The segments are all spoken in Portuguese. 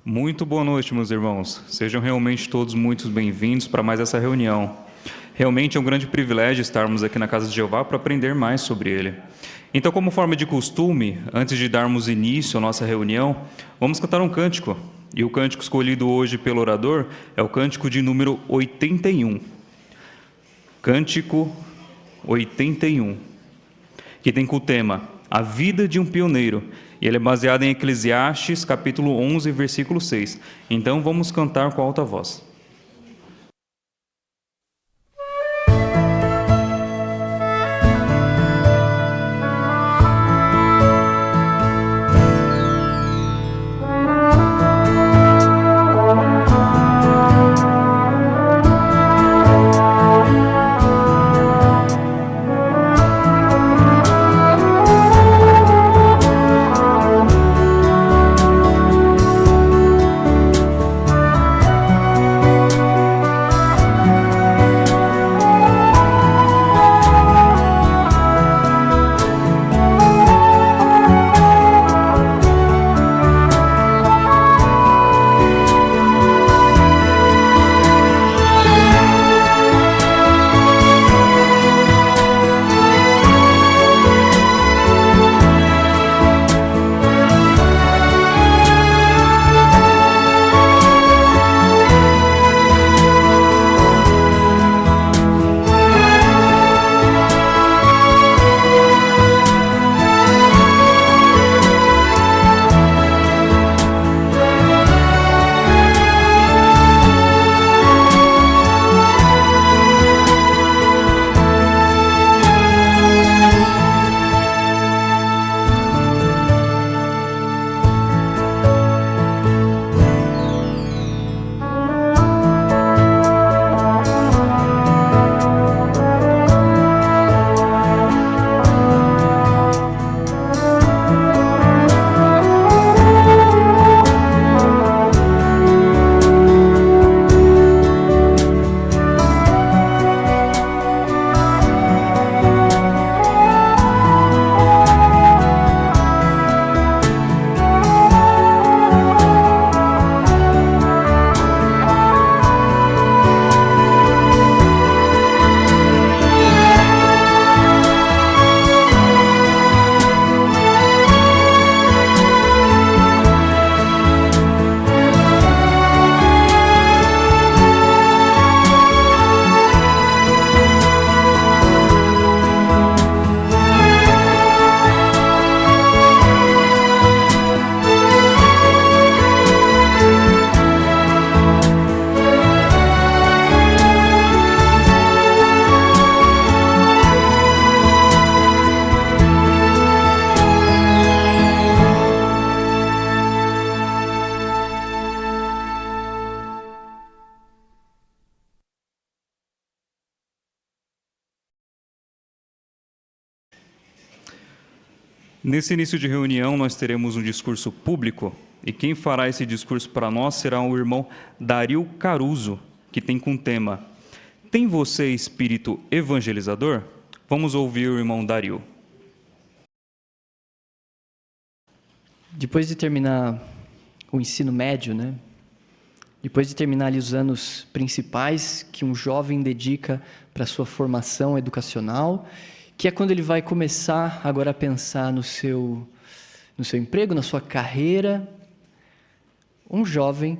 Muito boa noite, meus irmãos. Sejam realmente todos muito bem-vindos para mais essa reunião. Realmente é um grande privilégio estarmos aqui na Casa de Jeová para aprender mais sobre ele. Então, como forma de costume, antes de darmos início à nossa reunião, vamos cantar um cântico. E o cântico escolhido hoje pelo orador é o cântico de número 81. Cântico 81, que tem como tema A Vida de um Pioneiro. E ele é baseado em Eclesiastes, capítulo 11, versículo 6. Então, vamos cantar com alta voz. Nesse início de reunião, nós teremos um discurso público, e quem fará esse discurso para nós será o irmão Dario Caruso, que tem como tema Tem você espírito evangelizador? Vamos ouvir o irmão Dario. Depois de terminar o ensino médio, depois de terminar ali os anos principais que um jovem dedica para a sua formação educacional, que é quando ele vai começar agora a pensar no seu emprego, na sua carreira, um jovem,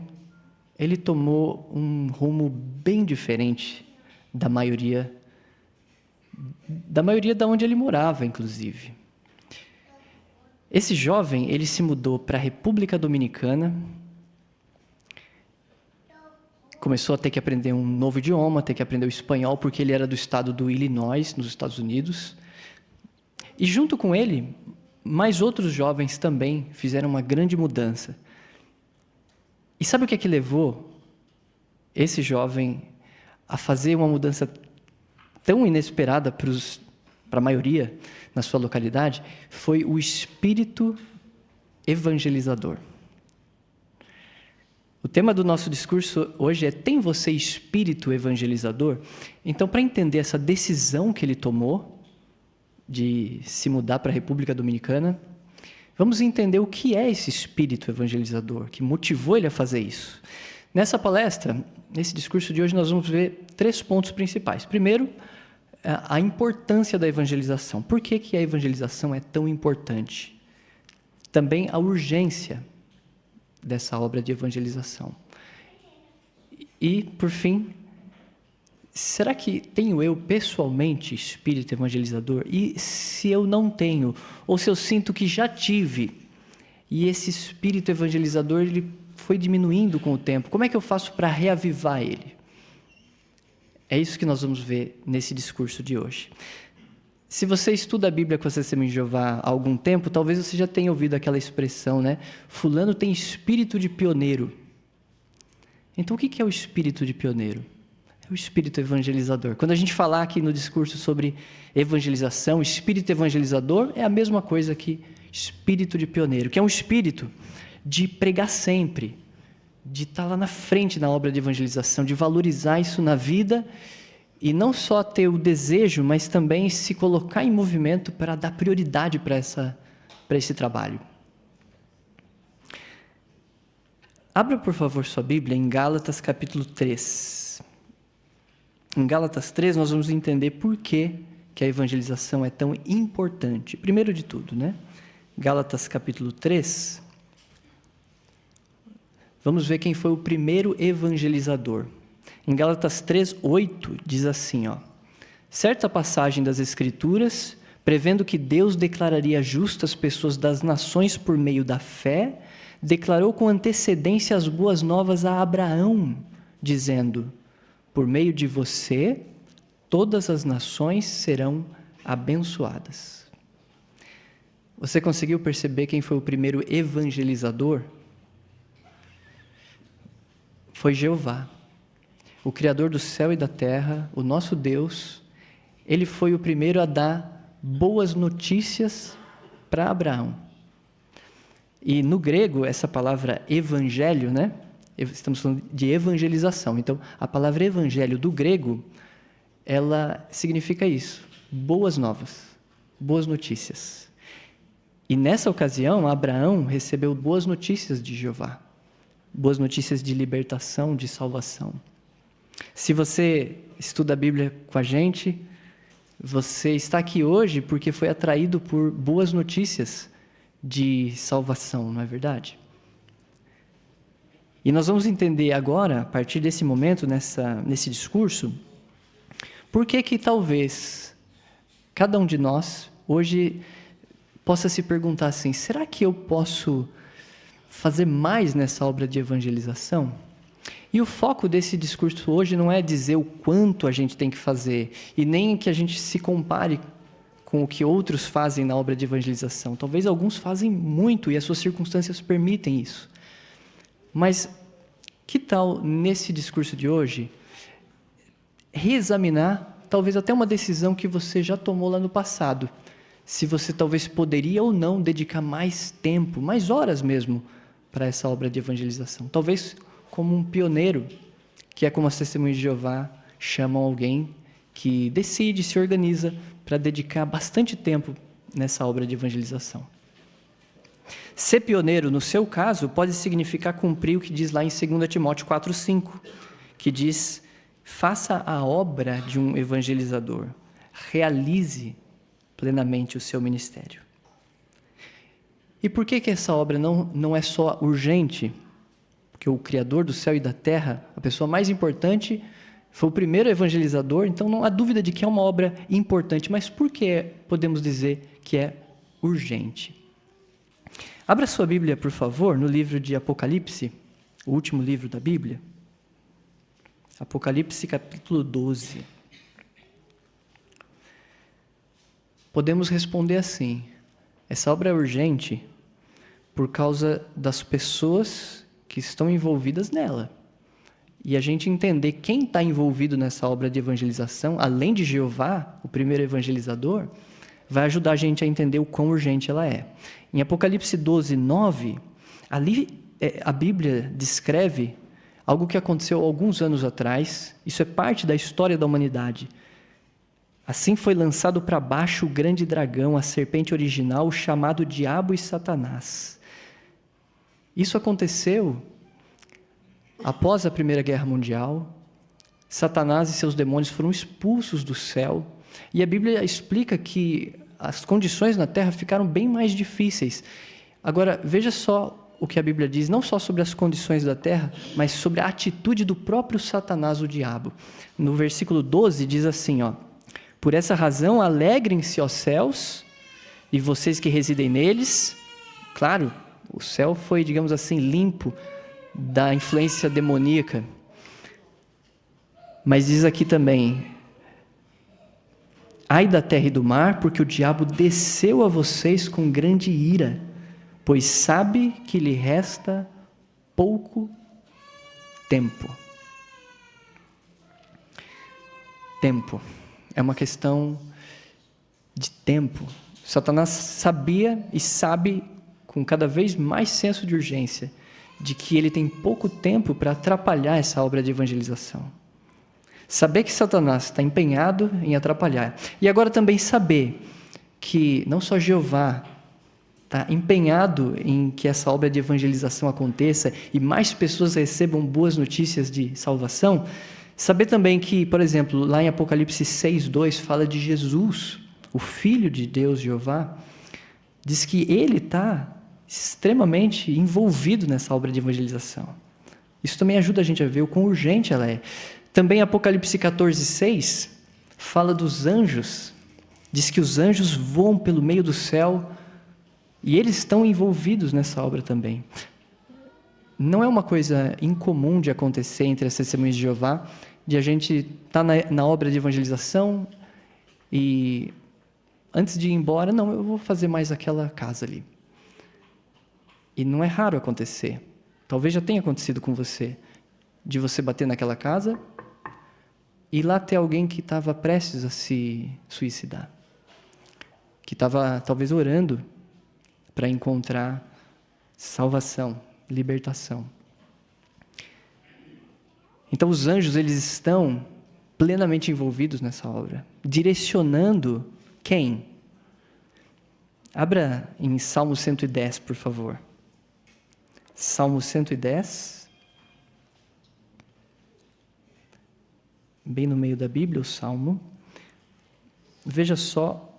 ele tomou um rumo bem diferente da maioria da onde ele morava, inclusive. Esse jovem, ele se mudou para a República Dominicana, começou a ter que aprender um novo idioma, ter que aprender o espanhol, porque ele era do estado do Illinois, nos Estados Unidos. E junto com ele, mais outros jovens também fizeram uma grande mudança. E sabe o que é que levou esse jovem a fazer uma mudança tão inesperada para a maioria na sua localidade? Foi o espírito evangelizador. O tema do nosso discurso hoje é Tem você espírito evangelizador? Então, para entender essa decisão que ele tomou de se mudar para a República Dominicana, Vamos entender o que é esse espírito evangelizador, que motivou ele a fazer isso. Nessa palestra, nesse discurso de hoje, nós vamos ver 3 pontos principais. Primeiro, a importância da evangelização. Por que a evangelização é tão importante? Também a urgência dessa obra de evangelização. E, por fim, será que tenho eu pessoalmente espírito evangelizador? E se eu não tenho, ou se eu sinto que já tive, e esse espírito evangelizador ele foi diminuindo com o tempo, como é que eu faço para reavivar ele? É isso que nós vamos ver nesse discurso de hoje. Se você estuda a Bíblia com a Testemunha de Jeová há algum tempo, talvez você já tenha ouvido aquela expressão, né? Fulano tem espírito de pioneiro. Então, o que é o espírito de pioneiro? É o espírito evangelizador. Quando a gente falar aqui no discurso sobre evangelização, espírito evangelizador é a mesma coisa que espírito de pioneiro, que é um espírito de pregar sempre, de estar lá na frente na obra de evangelização, de valorizar isso na vida e não só ter o desejo, mas também se colocar em movimento para dar prioridade para esse trabalho. Abra, por favor, sua Bíblia em Gálatas capítulo 3. Em Gálatas 3, nós vamos entender por que a evangelização é tão importante. Primeiro de tudo, né? Gálatas capítulo 3. Vamos ver quem foi o primeiro evangelizador. Em Gálatas 3:8 diz assim, ó: certa passagem das Escrituras, prevendo que Deus declararia justas as pessoas das nações por meio da fé, declarou com antecedência as boas novas a Abraão, dizendo: por meio de você, todas as nações serão abençoadas. Você conseguiu perceber quem foi o primeiro evangelizador? Foi Jeová, o Criador do céu e da terra, o nosso Deus. Ele foi o primeiro a dar boas notícias para Abraão. E no grego, essa palavra evangelho, né? Estamos falando de evangelização. Então, a palavra evangelho do grego, ela significa isso: boas novas, boas notícias. E nessa ocasião, Abraão recebeu boas notícias de Jeová. Boas notícias de libertação, de salvação. Se você estuda a Bíblia com a gente, você está aqui hoje porque foi atraído por boas notícias de salvação, não é verdade? E nós vamos entender agora, a partir desse momento, nesse discurso, por que talvez cada um de nós hoje possa se perguntar assim: será que eu posso fazer mais nessa obra de evangelização? E o foco desse discurso hoje não é dizer o quanto a gente tem que fazer, e nem que a gente se compare com o que outros fazem na obra de evangelização. Talvez alguns fazem muito e as suas circunstâncias permitem isso. Mas que tal, nesse discurso de hoje, reexaminar talvez até uma decisão que você já tomou lá no passado, se você talvez poderia ou não dedicar mais tempo, mais horas mesmo, para essa obra de evangelização. Talvez como um pioneiro, que é como as Testemunhas de Jeová chamam alguém que decide, se organiza para dedicar bastante tempo nessa obra de evangelização. Ser pioneiro, no seu caso, pode significar cumprir o que diz lá em 2 Timóteo 4:5, que diz: faça a obra de um evangelizador, realize plenamente o seu ministério. E por que essa obra não é só urgente? Porque o Criador do céu e da terra, a pessoa mais importante, foi o primeiro evangelizador, então não há dúvida de que é uma obra importante. Mas por que podemos dizer que é urgente? Abra sua Bíblia, por favor, no livro de Apocalipse, o último livro da Bíblia. Apocalipse, capítulo 12. Podemos responder assim: essa obra é urgente por causa das pessoas que estão envolvidas nela. E a gente entender quem está envolvido nessa obra de evangelização, além de Jeová, o primeiro evangelizador, vai ajudar a gente a entender o quão urgente ela é. Em Apocalipse 12:9, ali a Bíblia descreve algo que aconteceu alguns anos atrás. Isso é parte da história da humanidade. Assim foi lançado para baixo o grande dragão, a serpente original, chamado Diabo e Satanás. Isso aconteceu após a Primeira Guerra Mundial. Satanás e seus demônios foram expulsos do céu. E a Bíblia explica que as condições na terra ficaram bem mais difíceis. Agora, veja só o que a Bíblia diz, não só sobre as condições da terra, mas sobre a atitude do próprio Satanás, o diabo. No versículo 12 diz assim, por essa razão, alegrem-se, ó céus, e vocês que residem neles. Claro, o céu foi, digamos assim, limpo da influência demoníaca. Mas diz aqui também, ai da terra e do mar, porque o diabo desceu a vocês com grande ira, pois sabe que lhe resta pouco tempo. Tempo. É uma questão de tempo. Satanás sabia e sabe, com cada vez mais senso de urgência, de que ele tem pouco tempo para atrapalhar essa obra de evangelização. Saber que Satanás está empenhado em atrapalhar. E agora também saber que não só Jeová está empenhado em que essa obra de evangelização aconteça e mais pessoas recebam boas notícias de salvação. Saber também que, por exemplo, lá em Apocalipse 6:2 fala de Jesus, o Filho de Deus, Jeová, diz que ele está extremamente envolvido nessa obra de evangelização. Isso também ajuda a gente a ver o quão urgente ela é. Também Apocalipse 14:6 fala dos anjos, diz que os anjos voam pelo meio do céu e eles estão envolvidos nessa obra também. Não é uma coisa incomum de acontecer entre as testemunhas de Jeová, de a gente estar na obra de evangelização e antes de ir embora, não, eu vou fazer mais aquela casa ali. E não é raro acontecer. Talvez já tenha acontecido com você, de você bater naquela casa e lá ter alguém que estava prestes a se suicidar, que estava talvez orando para encontrar salvação, libertação. Então os anjos, eles estão plenamente envolvidos nessa obra, direcionando quem? Abra em Salmo 110, por favor. Salmo 110, bem no meio da Bíblia, o Salmo. Veja só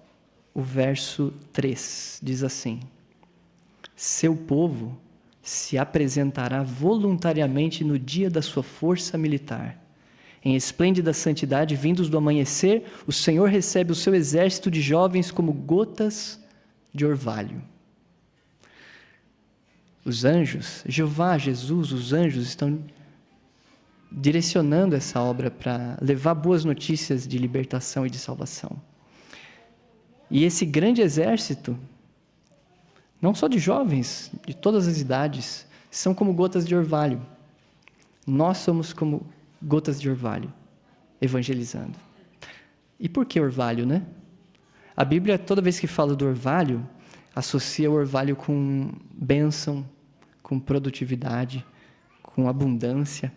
o verso 3, diz assim: seu povo se apresentará voluntariamente no dia da sua força militar. Em esplêndida santidade, vindos do amanhecer, o Senhor recebe o seu exército de jovens como gotas de orvalho. Os anjos, Jeová, Jesus, os anjos estão direcionando essa obra para levar boas notícias de libertação e de salvação. E esse grande exército, não só de jovens, de todas as idades, são como gotas de orvalho. Nós somos como gotas de orvalho, evangelizando. E por que orvalho, né? A Bíblia, toda vez que fala do orvalho, associa o orvalho com bênção, com produtividade, com abundância.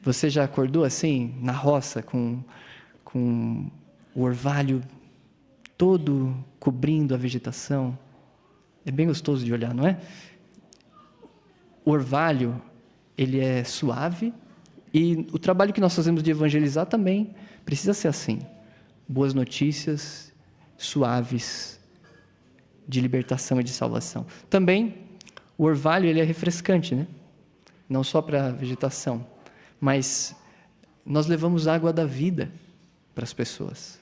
Você já acordou assim, na roça, com o orvalho todo cobrindo a vegetação? É bem gostoso de olhar, não é? O orvalho, ele é suave e o trabalho que nós fazemos de evangelizar também precisa ser assim. Boas notícias, suaves, de libertação e de salvação. Também, o orvalho, ele é refrescante, né? Não só para a vegetação, mas nós levamos água da vida para as pessoas.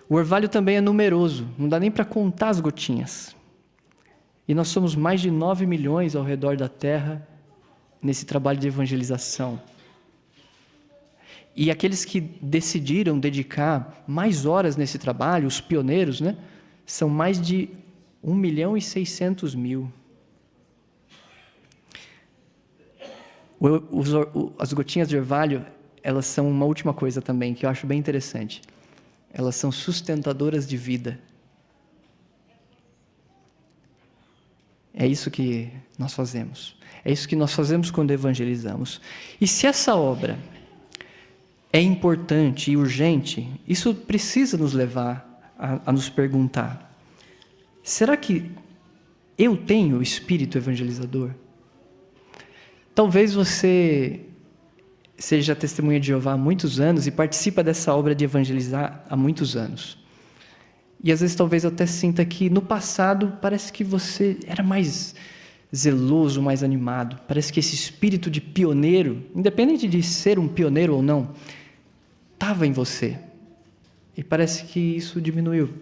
O orvalho também é numeroso, não dá nem para contar as gotinhas. E nós somos mais de 9 milhões ao redor da terra nesse trabalho de evangelização. E aqueles que decidiram dedicar mais horas nesse trabalho, os pioneiros, né, são mais de 1.600.000. As gotinhas de orvalho, elas são uma última coisa também, que eu acho bem interessante. Elas são sustentadoras de vida. É isso que nós fazemos. É isso que nós fazemos quando evangelizamos. E se essa obra é importante e urgente, isso precisa nos levar a nos perguntar: será que eu tenho o espírito evangelizador? Talvez você seja testemunha de Jeová há muitos anos e participa dessa obra de evangelizar há muitos anos. E às vezes talvez eu até sinta que no passado parece que você era mais zeloso, mais animado. Parece que esse espírito de pioneiro, independente de ser um pioneiro ou não, estava em você. E parece que isso diminuiu.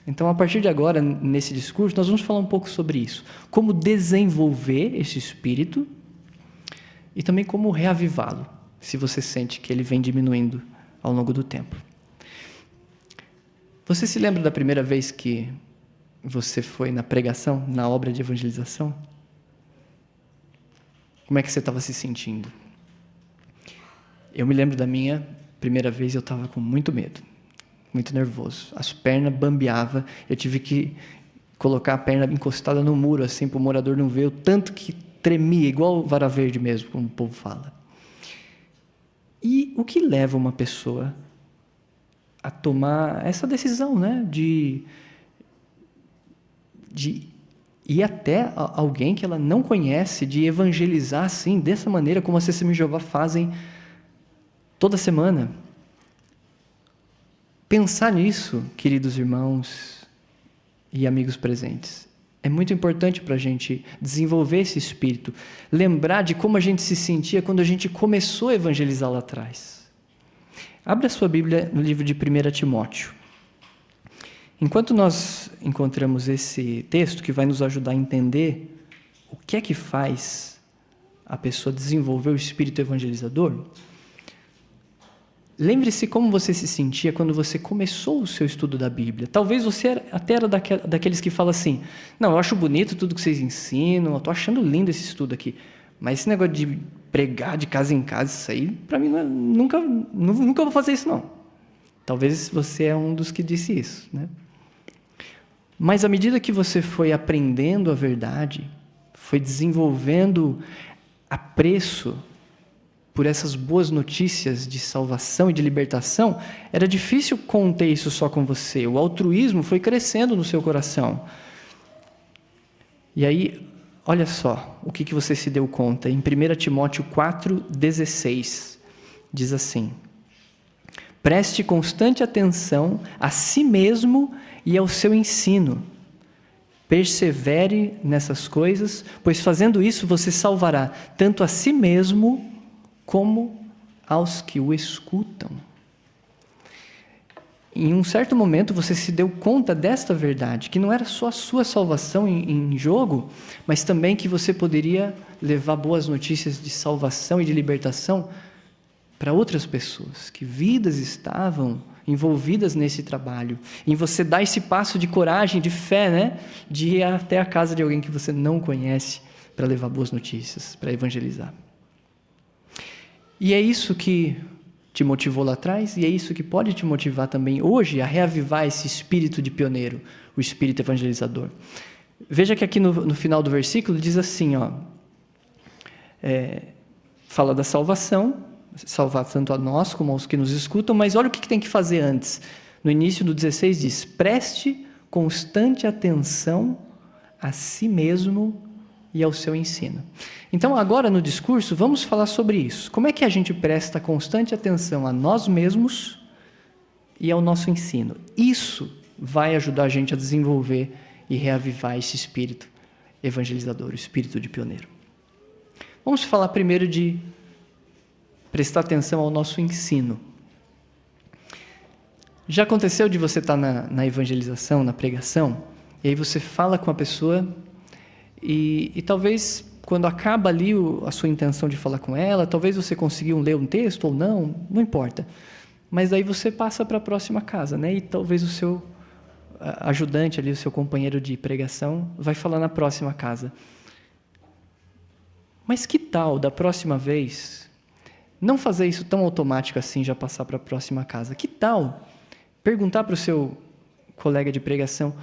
Então, a partir de agora, nesse discurso, nós vamos falar um pouco sobre isso. Como desenvolver esse espírito e também como reavivá-lo, se você sente que ele vem diminuindo ao longo do tempo. Você se lembra da primeira vez que você foi na pregação, na obra de evangelização? Como é que você estava se sentindo? Eu me lembro da minha primeira vez, eu estava com muito medo, muito nervoso. As pernas bambeavam, eu tive que colocar a perna encostada no muro, assim, para o morador não ver o tanto que tremia, igual vara verde mesmo, como o povo fala. E o que leva uma pessoa a tomar essa decisão, né, de ir até alguém que ela não conhece, de evangelizar assim, dessa maneira como as Testemunhas de Jeová fazem toda semana? Pensar nisso, queridos irmãos e amigos presentes, é muito importante para a gente desenvolver esse espírito, lembrar de como a gente se sentia quando a gente começou a evangelizar lá atrás. Abra a sua Bíblia no livro de 1 Timóteo. Enquanto nós encontramos esse texto que vai nos ajudar a entender o que é que faz a pessoa desenvolver o espírito evangelizador, lembre-se como você se sentia quando você começou o seu estudo da Bíblia. Talvez você até era daqueles que falam assim: não, eu acho bonito tudo que vocês ensinam, eu estou achando lindo esse estudo aqui, mas esse negócio de pregar de casa em casa, isso aí, para mim, nunca vou fazer isso, não. Talvez você é um dos que disse isso, né? Mas à medida que você foi aprendendo a verdade, foi desenvolvendo apreço por essas boas notícias de salvação e de libertação, era difícil conter isso só com você. O altruísmo foi crescendo no seu coração. E aí, olha só o que você se deu conta. Em 1 Timóteo 4,16, diz assim: preste constante atenção a si mesmo e ao seu ensino. Persevere nessas coisas, pois fazendo isso você salvará tanto a si mesmo como aos que o escutam. Em um certo momento você se deu conta desta verdade, que não era só a sua salvação em jogo, mas também que você poderia levar boas notícias de salvação e de libertação para outras pessoas, que vidas estavam envolvidas nesse trabalho. Em você dar esse passo de coragem, de fé, né? De ir até a casa de alguém que você não conhece para levar boas notícias, para evangelizar. E é isso que te motivou lá atrás, e é isso que pode te motivar também hoje a reavivar esse espírito de pioneiro, o espírito evangelizador. Veja que aqui no final do versículo diz assim, fala da salvação, salvar tanto a nós como aos que nos escutam, mas olha o que tem que fazer antes. No início do 16 diz: preste constante atenção a si mesmo e ao seu ensino. Então, agora no discurso, vamos falar sobre isso. Como é que a gente presta constante atenção a nós mesmos e ao nosso ensino? Isso vai ajudar a gente a desenvolver e reavivar esse espírito evangelizador, o espírito de pioneiro. Vamos falar primeiro de prestar atenção ao nosso ensino. Já aconteceu de você estar na evangelização, na pregação, e aí você fala com a pessoa e talvez quando acaba ali a sua intenção de falar com ela, talvez você conseguiu ler um texto ou não importa. Mas aí você passa para a próxima casa, né? E talvez o seu ajudante ali, o seu companheiro de pregação, vai falar na próxima casa. Mas que tal, da próxima vez, não fazer isso tão automático assim, já passar para a próxima casa? Que tal perguntar para o seu colega de pregação: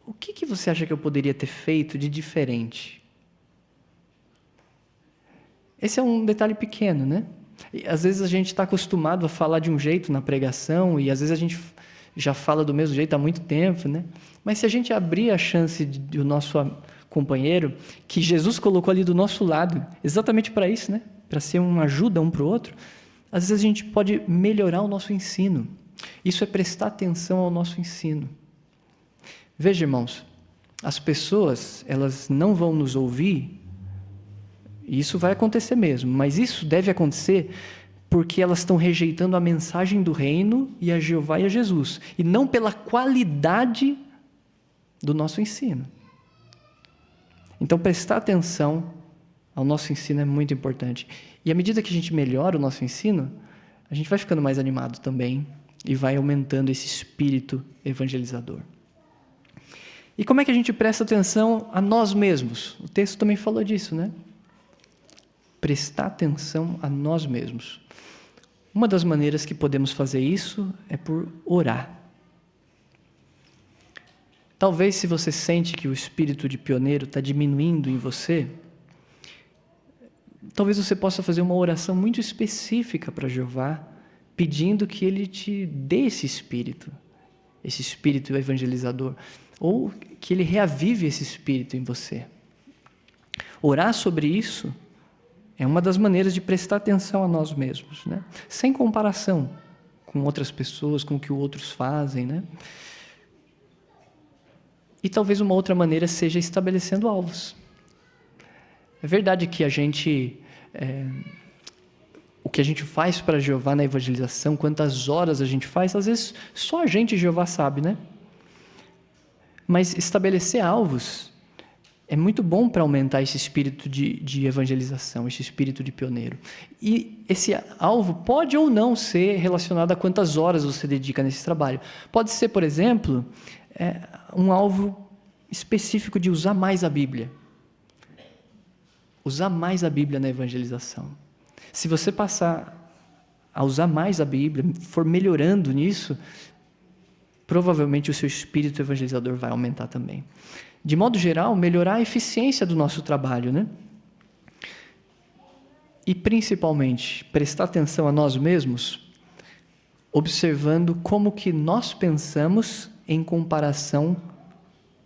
o que você acha que eu poderia ter feito de diferente? Esse é um detalhe pequeno, né? E, às vezes a gente está acostumado a falar de um jeito na pregação e às vezes a gente já fala do mesmo jeito há muito tempo, né? Mas se a gente abrir a chance do nosso companheiro, que Jesus colocou ali do nosso lado, exatamente para isso, né? Para ser uma ajuda um para o outro, às vezes a gente pode melhorar o nosso ensino. Isso é prestar atenção ao nosso ensino. Veja, irmãos, as pessoas, elas não vão nos ouvir, e isso vai acontecer mesmo, mas isso deve acontecer porque elas estão rejeitando a mensagem do reino e a Jeová e a Jesus, e não pela qualidade do nosso ensino. Então, prestar atenção ao nosso ensino é muito importante. E à medida que a gente melhora o nosso ensino, a gente vai ficando mais animado também e vai aumentando esse espírito evangelizador. E como é que a gente presta atenção a nós mesmos? O texto também falou disso, né? Prestar atenção a nós mesmos. Uma das maneiras que podemos fazer isso é por orar. Talvez se você sente que o espírito de pioneiro está diminuindo em você, talvez você possa fazer uma oração muito específica para Jeová, pedindo que Ele te dê esse espírito evangelizador, ou que Ele reavive esse espírito em você. Orar sobre isso é uma das maneiras de prestar atenção a nós mesmos, né? Sem comparação com outras pessoas, com o que outros fazem, né? E talvez uma outra maneira seja estabelecendo alvos. É verdade que o que a gente faz para Jeová na evangelização, quantas horas a gente faz, às vezes só a gente e Jeová sabe, né? Mas estabelecer alvos é muito bom para aumentar esse espírito de evangelização, esse espírito de pioneiro. E esse alvo pode ou não ser relacionado a quantas horas você dedica nesse trabalho. Pode ser, por exemplo, um alvo específico de usar mais a Bíblia. Usar mais a Bíblia na evangelização. Se você passar a usar mais a Bíblia, for melhorando nisso, provavelmente o seu espírito evangelizador vai aumentar também. De modo geral, melhorar a eficiência do nosso trabalho, né? E principalmente, prestar atenção a nós mesmos, observando como que nós pensamos em comparação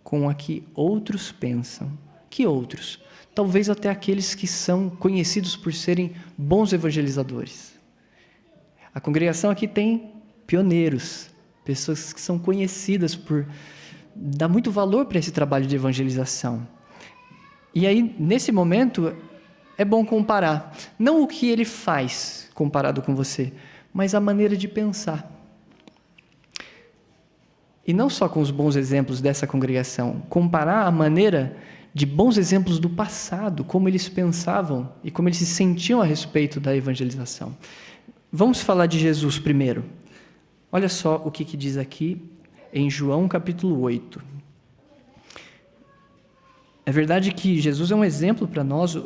com a que outros pensam. Que outros? Talvez até aqueles que são conhecidos por serem bons evangelizadores. A congregação aqui tem pioneiros, pessoas que são conhecidas por dar muito valor para esse trabalho de evangelização. E aí, nesse momento, é bom comparar. Não o que ele faz comparado com você, mas a maneira de pensar. E não só com os bons exemplos dessa congregação, comparar a maneira de bons exemplos do passado, como eles pensavam e como eles se sentiam a respeito da evangelização. Vamos falar de Jesus primeiro. Olha só o que diz aqui em João capítulo 8. É verdade que Jesus é um exemplo para nós,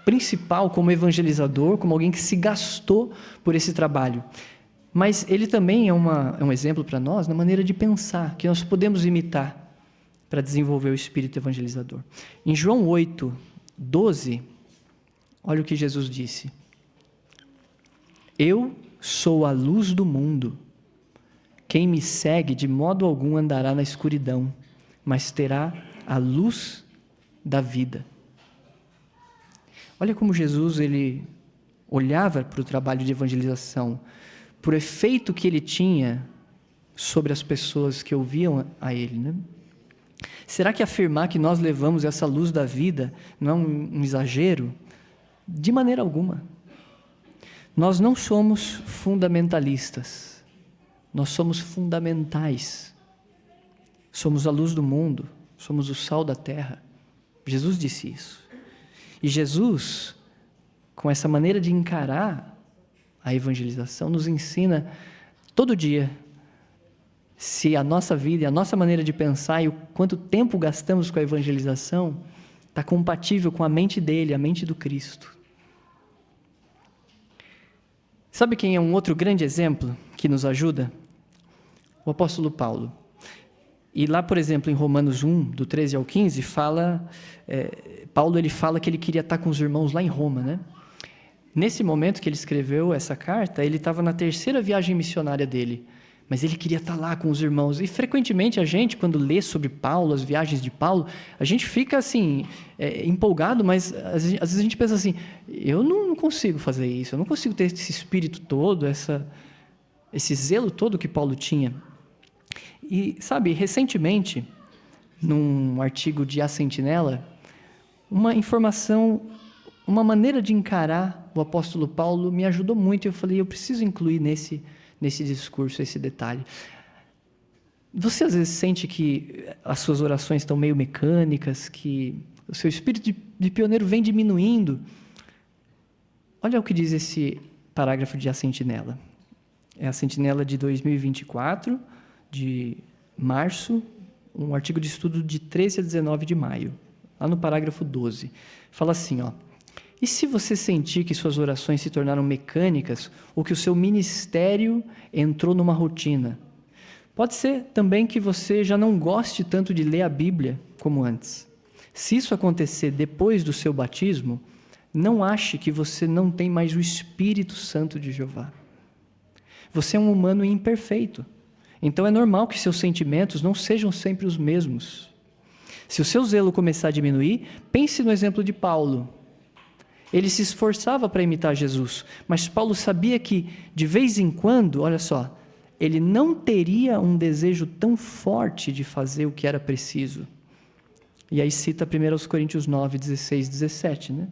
principal como evangelizador, como alguém que se gastou por esse trabalho. Mas ele também é um exemplo para nós na maneira de pensar, que nós podemos imitar para desenvolver o espírito evangelizador. Em João 8, 12, olha o que Jesus disse. Eu sou a luz do mundo. Quem me segue de modo algum andará na escuridão, mas terá a luz da vida. Olha como Jesus ele olhava para o trabalho de evangelização, por efeito que ele tinha sobre as pessoas que ouviam a ele, né? Será que afirmar que nós levamos essa luz da vida não é um exagero? De maneira alguma. Nós não somos fundamentalistas, nós somos fundamentais. Somos a luz do mundo, somos o sal da terra. Jesus disse isso. E Jesus, com essa maneira de encarar a evangelização, nos ensina todo dia se a nossa vida e a nossa maneira de pensar e o quanto tempo gastamos com a evangelização está compatível com a mente dele, a mente do Cristo. Sabe quem é um outro grande exemplo que nos ajuda? O apóstolo Paulo. E lá, por exemplo, em Romanos 1, do 13 ao 15, Paulo ele fala que ele queria estar com os irmãos lá em Roma, né? Nesse momento que ele escreveu essa carta, ele estava na 3ª viagem missionária dele, mas ele queria estar lá com os irmãos. E frequentemente a gente, quando lê sobre Paulo, as viagens de Paulo, a gente fica assim, empolgado, mas às vezes a gente pensa assim, eu não consigo fazer isso, eu não consigo ter esse espírito todo, esse zelo todo que Paulo tinha. E, sabe, recentemente, num artigo de A Sentinela, uma informação, uma maneira de encarar o apóstolo Paulo me ajudou muito. Eu falei, eu preciso incluir nesse discurso esse detalhe. Você às vezes sente que as suas orações estão meio mecânicas, que o seu espírito de pioneiro vem diminuindo? Olha o que diz esse parágrafo de A Sentinela. É a Sentinela de 2024, de março, um artigo de estudo de 13 a 19 de maio, lá no parágrafo 12. Fala assim, ó: e se você sentir que suas orações se tornaram mecânicas ou que o seu ministério entrou numa rotina? Pode ser também que você já não goste tanto de ler a Bíblia como antes. Se isso acontecer depois do seu batismo, não ache que você não tem mais o Espírito Santo de Jeová. Você é um humano imperfeito. Então é normal que seus sentimentos não sejam sempre os mesmos. Se o seu zelo começar a diminuir, pense no exemplo de Paulo. Ele se esforçava para imitar Jesus, mas Paulo sabia que, de vez em quando, olha só, ele não teria um desejo tão forte de fazer o que era preciso. E aí cita 1 Coríntios 9, 16, 17, né?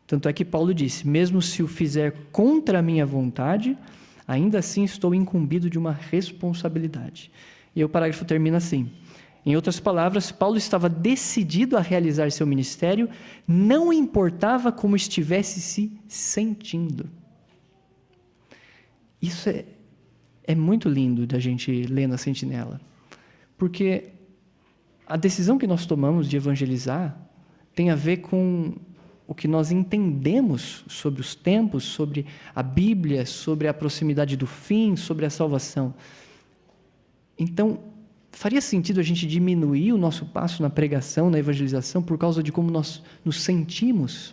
Tanto é que Paulo disse, mesmo se o fizer contra a minha vontade, ainda assim estou incumbido de uma responsabilidade. E o parágrafo termina assim: em outras palavras, Paulo estava decidido a realizar seu ministério, não importava como estivesse se sentindo. Isso é muito lindo da gente ler na Sentinela, porque a decisão que nós tomamos de evangelizar tem a ver com o que nós entendemos sobre os tempos, sobre a Bíblia, sobre a proximidade do fim, sobre a salvação. Então, faria sentido a gente diminuir o nosso passo na pregação, na evangelização, por causa de como nós nos sentimos?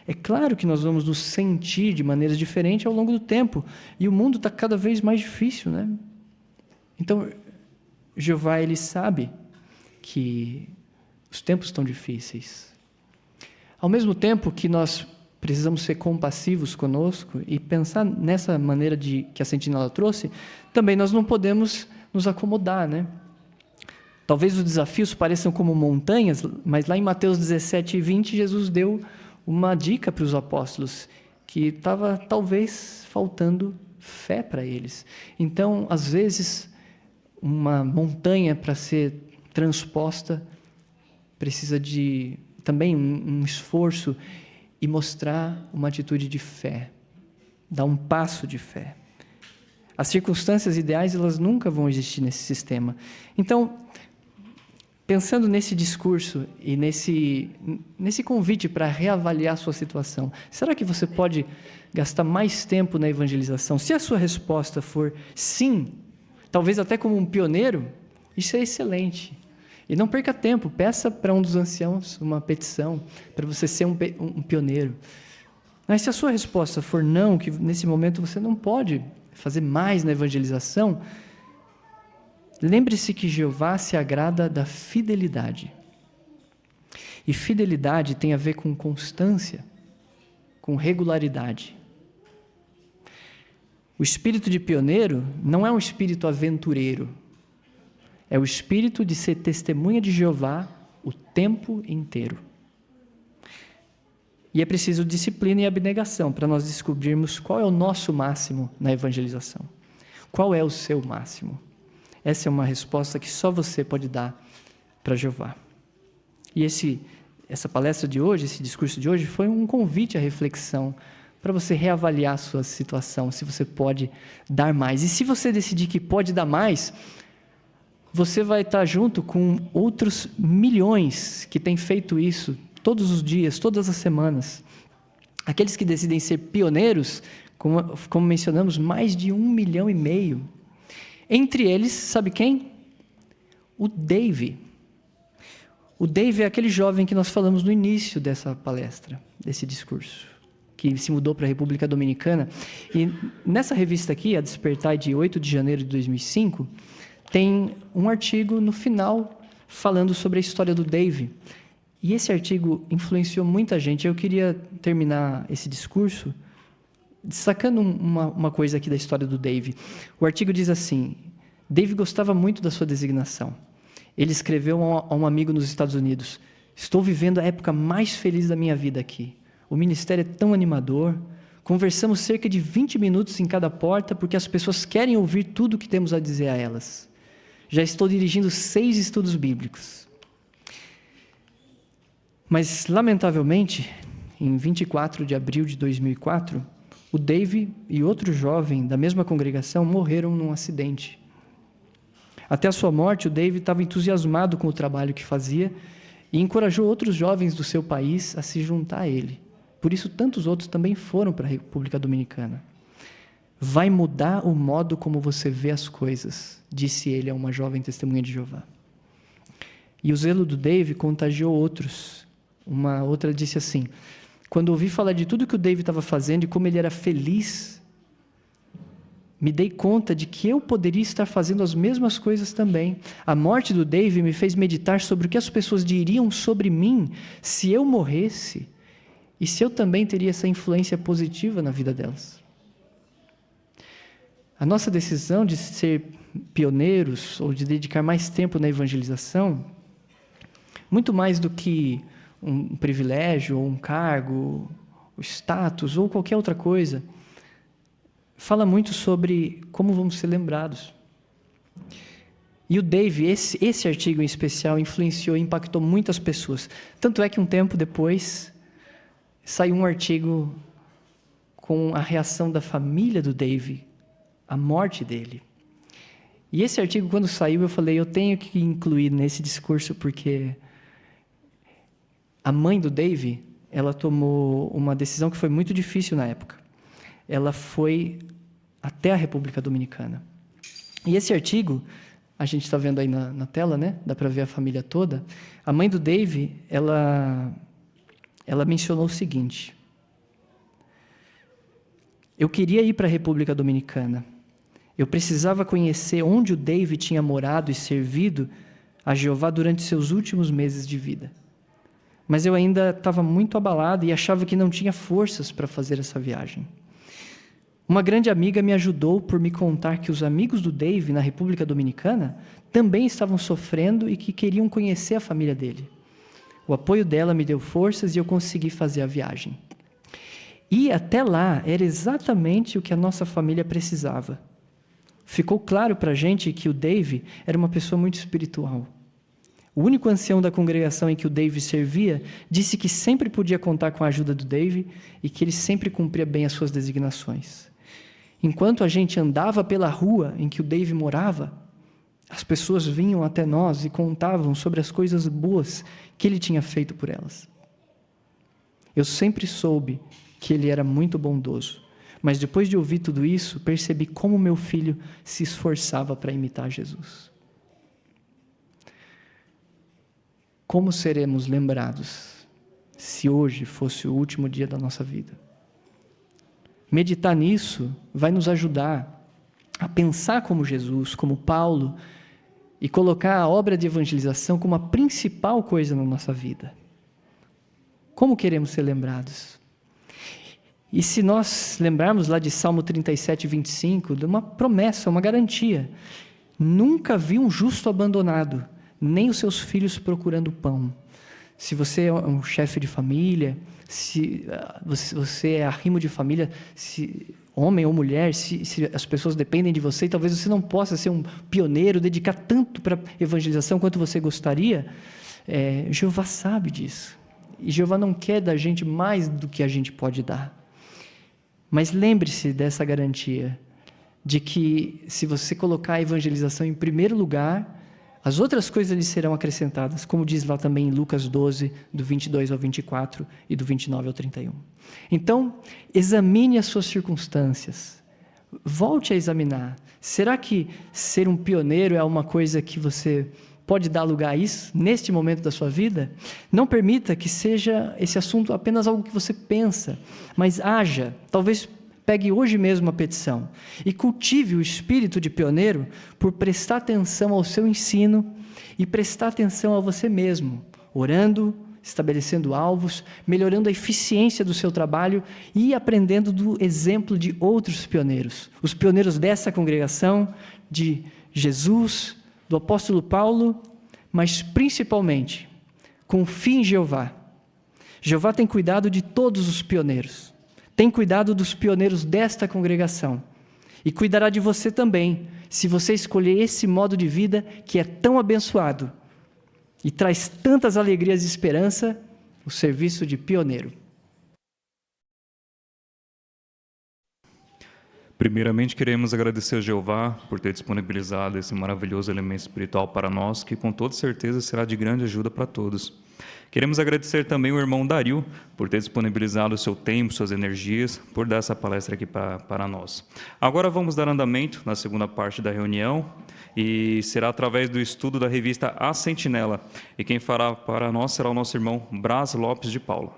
É claro que nós vamos nos sentir de maneiras diferentes ao longo do tempo, e o mundo está cada vez mais difícil, né? Então, Jeová, ele sabe que os tempos estão difíceis. Ao mesmo tempo que nós precisamos ser compassivos conosco e pensar nessa maneira que a Sentinela trouxe, também nós não podemos nos acomodar, né? Talvez os desafios pareçam como montanhas, mas lá em Mateus 17, 20, Jesus deu uma dica para os apóstolos, que estava talvez faltando fé para eles. Então, às vezes, uma montanha para ser transposta precisa de também um esforço e mostrar uma atitude de fé, dar um passo de fé. As circunstâncias ideais, elas nunca vão existir nesse sistema. Então, pensando nesse discurso e nesse convite para reavaliar a sua situação, será que você pode gastar mais tempo na evangelização? Se a sua resposta for sim, talvez até como um pioneiro, isso é excelente. E não perca tempo, peça para um dos anciãos uma petição, para você ser um pioneiro. Mas se a sua resposta for não, que nesse momento você não pode fazer mais na evangelização, lembre-se que Jeová se agrada da fidelidade. E fidelidade tem a ver com constância, com regularidade. O espírito de pioneiro não é um espírito aventureiro. É o espírito de ser testemunha de Jeová o tempo inteiro. E é preciso disciplina e abnegação para nós descobrirmos qual é o nosso máximo na evangelização. Qual é o seu máximo? Essa é uma resposta que só você pode dar para Jeová. E essa palestra de hoje, esse discurso de hoje, foi um convite à reflexão para você reavaliar a sua situação, se você pode dar mais. E se você decidir que pode dar mais, você vai estar junto com outros milhões que têm feito isso todos os dias, todas as semanas. Aqueles que decidem ser pioneiros, como mencionamos, mais de 1,5 milhão. Entre eles, sabe quem? O Dave. O Dave é aquele jovem que nós falamos no início dessa palestra, desse discurso. que se mudou para a República Dominicana. E nessa revista aqui, a Despertar, de 8 de janeiro de 2005, tem um artigo no final falando sobre a história do Dave. E esse artigo influenciou muita gente. Eu queria terminar esse discurso destacando uma coisa aqui da história do Dave. O artigo diz assim: Dave gostava muito da sua designação. Ele escreveu a um amigo nos Estados Unidos: estou vivendo a época mais feliz da minha vida aqui. O ministério é tão animador. Conversamos cerca de 20 minutos em cada porta porque as pessoas querem ouvir tudo o que temos a dizer a elas. Já estou dirigindo 6 estudos bíblicos. Mas, lamentavelmente, em 24 de abril de 2004, o Dave e outro jovem da mesma congregação morreram num acidente. Até a sua morte, o Dave estava entusiasmado com o trabalho que fazia e encorajou outros jovens do seu país a se juntar a ele. Por isso, tantos outros também foram para a República Dominicana. Vai mudar o modo como você vê as coisas, disse ele a uma jovem testemunha de Jeová. E o zelo do Dave contagiou outros. Uma outra disse assim: quando ouvi falar de tudo que o Dave estava fazendo e como ele era feliz, me dei conta de que eu poderia estar fazendo as mesmas coisas também. A morte do Dave me fez meditar sobre o que as pessoas diriam sobre mim se eu morresse e se eu também teria essa influência positiva na vida delas. A nossa decisão de ser pioneiros ou de dedicar mais tempo na evangelização, muito mais do que um privilégio ou um cargo, o status ou qualquer outra coisa, fala muito sobre como vamos ser lembrados. E o Dave, esse artigo em especial, influenciou e impactou muitas pessoas. Tanto é que um tempo depois saiu um artigo com a reação da família do Dave à morte dele. E esse artigo, quando saiu, eu falei, eu tenho que incluir nesse discurso, porque a mãe do Dave, ela tomou uma decisão que foi muito difícil na época. Ela foi até a República Dominicana. E esse artigo, a gente está vendo aí na tela, né? Dá para ver a família toda. A mãe do Dave, ela mencionou o seguinte: eu queria ir para a República Dominicana. Eu precisava conhecer onde o Dave tinha morado e servido a Jeová durante seus últimos meses de vida. Mas eu ainda estava muito abalado e achava que não tinha forças para fazer essa viagem. Uma grande amiga me ajudou por me contar que os amigos do Dave na República Dominicana também estavam sofrendo e que queriam conhecer a família dele. O apoio dela me deu forças e eu consegui fazer a viagem. E até lá era exatamente o que a nossa família precisava. Ficou claro para a gente que o Dave era uma pessoa muito espiritual. O único ancião da congregação em que o Dave servia disse que sempre podia contar com a ajuda do Dave e que ele sempre cumpria bem as suas designações. Enquanto a gente andava pela rua em que o Dave morava, as pessoas vinham até nós e contavam sobre as coisas boas que ele tinha feito por elas. Eu sempre soube que ele era muito bondoso, mas depois de ouvir tudo isso, percebi como meu filho se esforçava para imitar Jesus. Como seremos lembrados se hoje fosse o último dia da nossa vida? Meditar nisso vai nos ajudar a pensar como Jesus, como Paulo, e colocar a obra de evangelização como a principal coisa na nossa vida. Como queremos ser lembrados? E se nós lembrarmos lá de Salmo 37, 25, de uma promessa, uma garantia: nunca vi um justo abandonado, nem os seus filhos procurando pão. Se você é um chefe de família, se você é arrimo de família, se homem ou mulher, se as pessoas dependem de você, talvez você não possa ser um pioneiro, dedicar tanto para a evangelização quanto você gostaria, Jeová sabe disso. E Jeová não quer da gente mais do que a gente pode dar. Mas lembre-se dessa garantia, de que se você colocar a evangelização em primeiro lugar, as outras coisas lhe serão acrescentadas, como diz lá também em Lucas 12, do 22 ao 24 e do 29 ao 31. Então, examine as suas circunstâncias. Volte a examinar. Será que ser um pioneiro é uma coisa que você pode dar lugar a isso, neste momento da sua vida, não permita que seja esse assunto apenas algo que você pensa, mas haja, talvez pegue hoje mesmo a petição e cultive o espírito de pioneiro por prestar atenção ao seu ensino e prestar atenção a você mesmo, orando, estabelecendo alvos, melhorando a eficiência do seu trabalho e aprendendo do exemplo de outros pioneiros, os pioneiros dessa congregação, de Jesus, do apóstolo Paulo, mas principalmente, confie em Jeová. Jeová tem cuidado de todos os pioneiros, tem cuidado dos pioneiros desta congregação e cuidará de você também, se você escolher esse modo de vida que é tão abençoado e traz tantas alegrias e esperança, o serviço de pioneiro. Primeiramente, queremos agradecer a Jeová por ter disponibilizado esse maravilhoso elemento espiritual para nós, que com toda certeza será de grande ajuda para todos. Queremos agradecer também o irmão Dario por ter disponibilizado o seu tempo, suas energias, por dar essa palestra aqui para nós. Agora vamos dar andamento na segunda parte da reunião e será através do estudo da revista A Sentinela. E quem fará para nós será o nosso irmão Brás Lopes de Paula.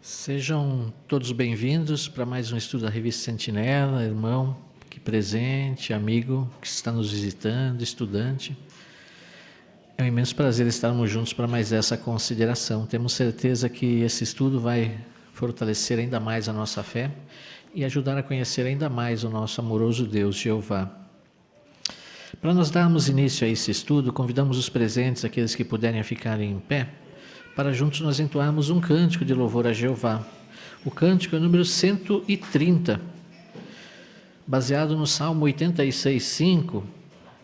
Sejam todos bem-vindos para mais um estudo da revista Sentinela, irmão que presente, amigo que está nos visitando, estudante. É um imenso prazer estarmos juntos para mais essa consideração. Temos certeza que esse estudo vai fortalecer ainda mais a nossa fé e ajudar a conhecer ainda mais o nosso amoroso Deus, Jeová. Para nós darmos início a esse estudo, convidamos os presentes, aqueles que puderem ficar em pé, para juntos nós entoarmos um cântico de louvor a Jeová. O cântico é o número 130, baseado no Salmo 86:5.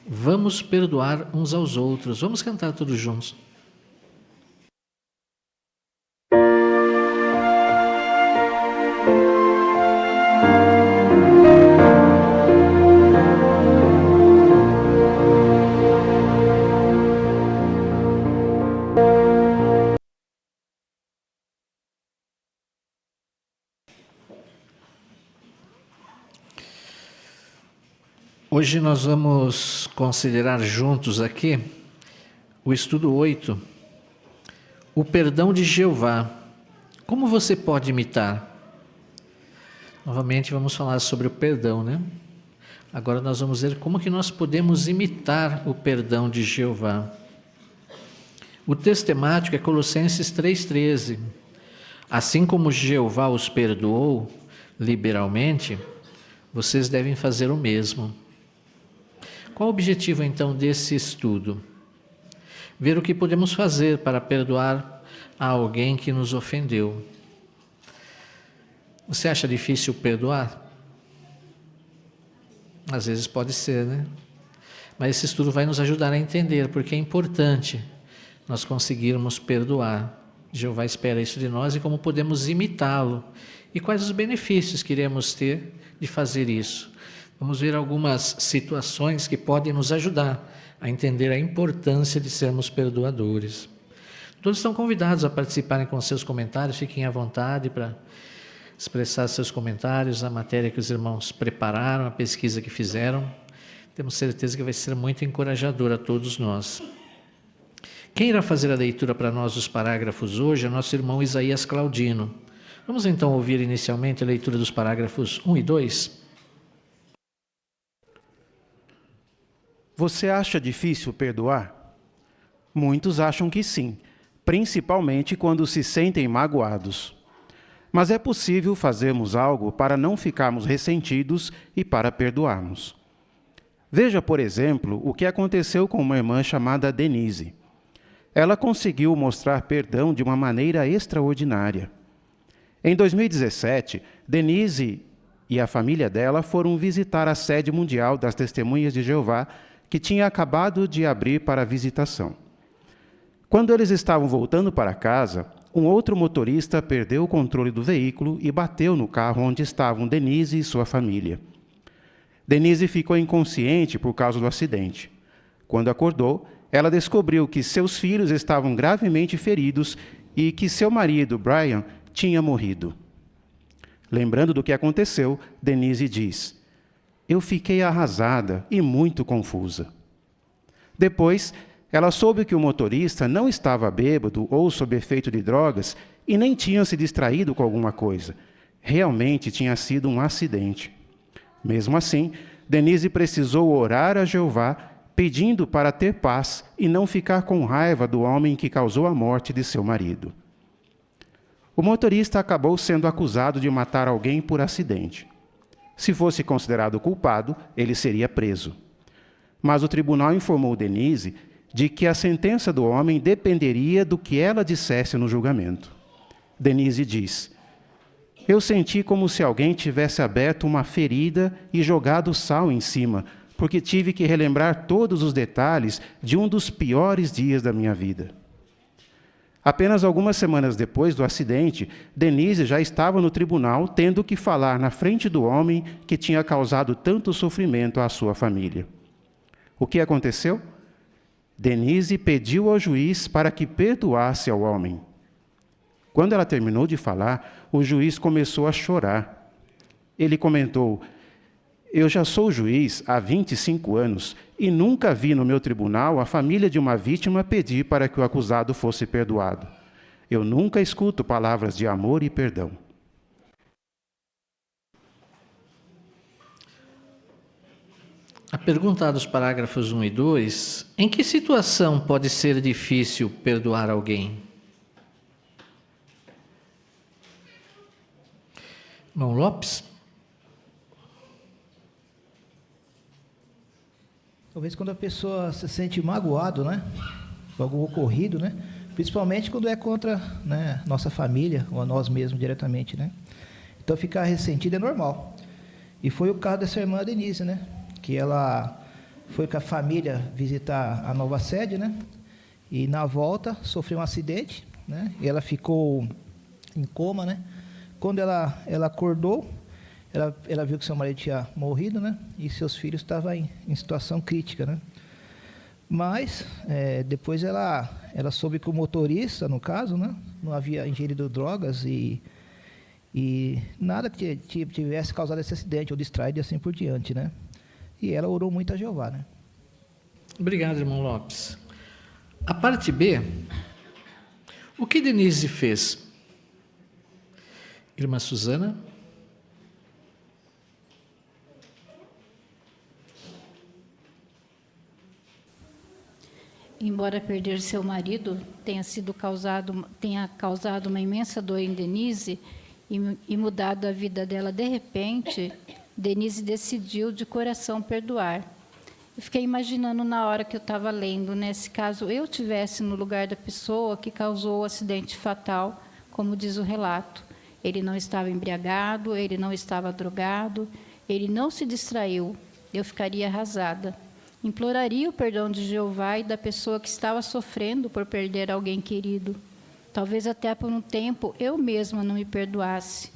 Vamos perdoar uns aos outros. Vamos cantar todos juntos. Hoje nós vamos considerar juntos aqui o estudo 8, o perdão de Jeová. Como você pode imitar? Novamente vamos falar sobre o perdão, né? Agora nós vamos ver como que nós podemos imitar o perdão de Jeová. O texto temático é Colossenses 3,13. Assim como Jeová os perdoou liberalmente, vocês devem fazer o mesmo. Qual o objetivo, então, desse estudo? Ver o que podemos fazer para perdoar a alguém que nos ofendeu. Você acha difícil perdoar? Às vezes pode ser, né? Mas esse estudo vai nos ajudar a entender porque é importante nós conseguirmos perdoar. Jeová espera isso de nós e como podemos imitá-lo. E quais os benefícios que iremos ter de fazer isso. Vamos ver algumas situações que podem nos ajudar a entender a importância de sermos perdoadores. Todos estão convidados a participarem com seus comentários, fiquem à vontade para expressar seus comentários, a matéria que os irmãos prepararam, a pesquisa que fizeram. Temos certeza que vai ser muito encorajador a todos nós. Quem irá fazer a leitura para nós dos parágrafos hoje é nosso irmão Isaías Claudino. Vamos então ouvir inicialmente a leitura dos parágrafos 1 e 2. Você acha difícil perdoar? Muitos acham que sim, principalmente quando se sentem magoados. Mas é possível fazermos algo para não ficarmos ressentidos e para perdoarmos. Veja, por exemplo, o que aconteceu com uma irmã chamada Denise. Ela conseguiu mostrar perdão de uma maneira extraordinária. Em 2017, Denise e a família dela foram visitar a sede mundial das Testemunhas de Jeová, que tinha acabado de abrir para visitação. Quando eles estavam voltando para casa, um outro motorista perdeu o controle do veículo e bateu no carro onde estavam Denise e sua família. Denise ficou inconsciente por causa do acidente. Quando acordou, ela descobriu que seus filhos estavam gravemente feridos e que seu marido, Brian, tinha morrido. Lembrando do que aconteceu, Denise diz: eu fiquei arrasada e muito confusa. Depois, ela soube que o motorista não estava bêbado ou sob efeito de drogas e nem tinha se distraído com alguma coisa. Realmente tinha sido um acidente. Mesmo assim, Denise precisou orar a Jeová, pedindo para ter paz e não ficar com raiva do homem que causou a morte de seu marido. O motorista acabou sendo acusado de matar alguém por acidente. Se fosse considerado culpado, ele seria preso. Mas o tribunal informou Denise de que a sentença do homem dependeria do que ela dissesse no julgamento. Denise diz: eu senti como se alguém tivesse aberto uma ferida e jogado sal em cima, porque tive que relembrar todos os detalhes de um dos piores dias da minha vida. Apenas algumas semanas depois do acidente, Denise já estava no tribunal, tendo que falar na frente do homem que tinha causado tanto sofrimento à sua família. O que aconteceu? Denise pediu ao juiz para que perdoasse ao homem. Quando ela terminou de falar, o juiz começou a chorar. Ele comentou: eu já sou juiz há 25 anos e nunca vi no meu tribunal a família de uma vítima pedir para que o acusado fosse perdoado. Eu nunca escuto palavras de amor e perdão. A pergunta dos parágrafos 1 e 2, em que situação pode ser difícil perdoar alguém? Irmão Lopes? Talvez quando a pessoa se sente magoado, né, com algo ocorrido, né, principalmente quando é contra, né, nossa família ou a nós mesmos diretamente, né. Então ficar ressentido é normal. E foi o caso dessa irmã Denise, né, que ela foi com a família visitar a nova sede, né, e na volta sofreu um acidente, né, e ela ficou em coma, né. Quando ela acordou, ela viu que seu marido tinha morrido, né? E seus filhos estavam em situação crítica, né? Mas, depois ela soube que o motorista, no caso, né? Não havia ingerido drogas e nada que tivesse causado esse acidente, ou distraído e assim por diante, né? E ela orou muito a Jeová, né? Obrigado, irmão Lopes. A parte B, o que Denise fez? Irmã Suzana? Embora perder seu marido tenha causado uma imensa dor em Denise e mudado a vida dela de repente, Denise decidiu de coração perdoar. Eu fiquei imaginando na hora que eu estava lendo, né, se caso eu tivesse no lugar da pessoa que causou o acidente fatal, como diz o relato. Ele não estava embriagado, ele não estava drogado, ele não se distraiu. Eu ficaria arrasada. Imploraria o perdão de Jeová e da pessoa que estava sofrendo por perder alguém querido. Talvez até por um tempo eu mesma não me perdoasse.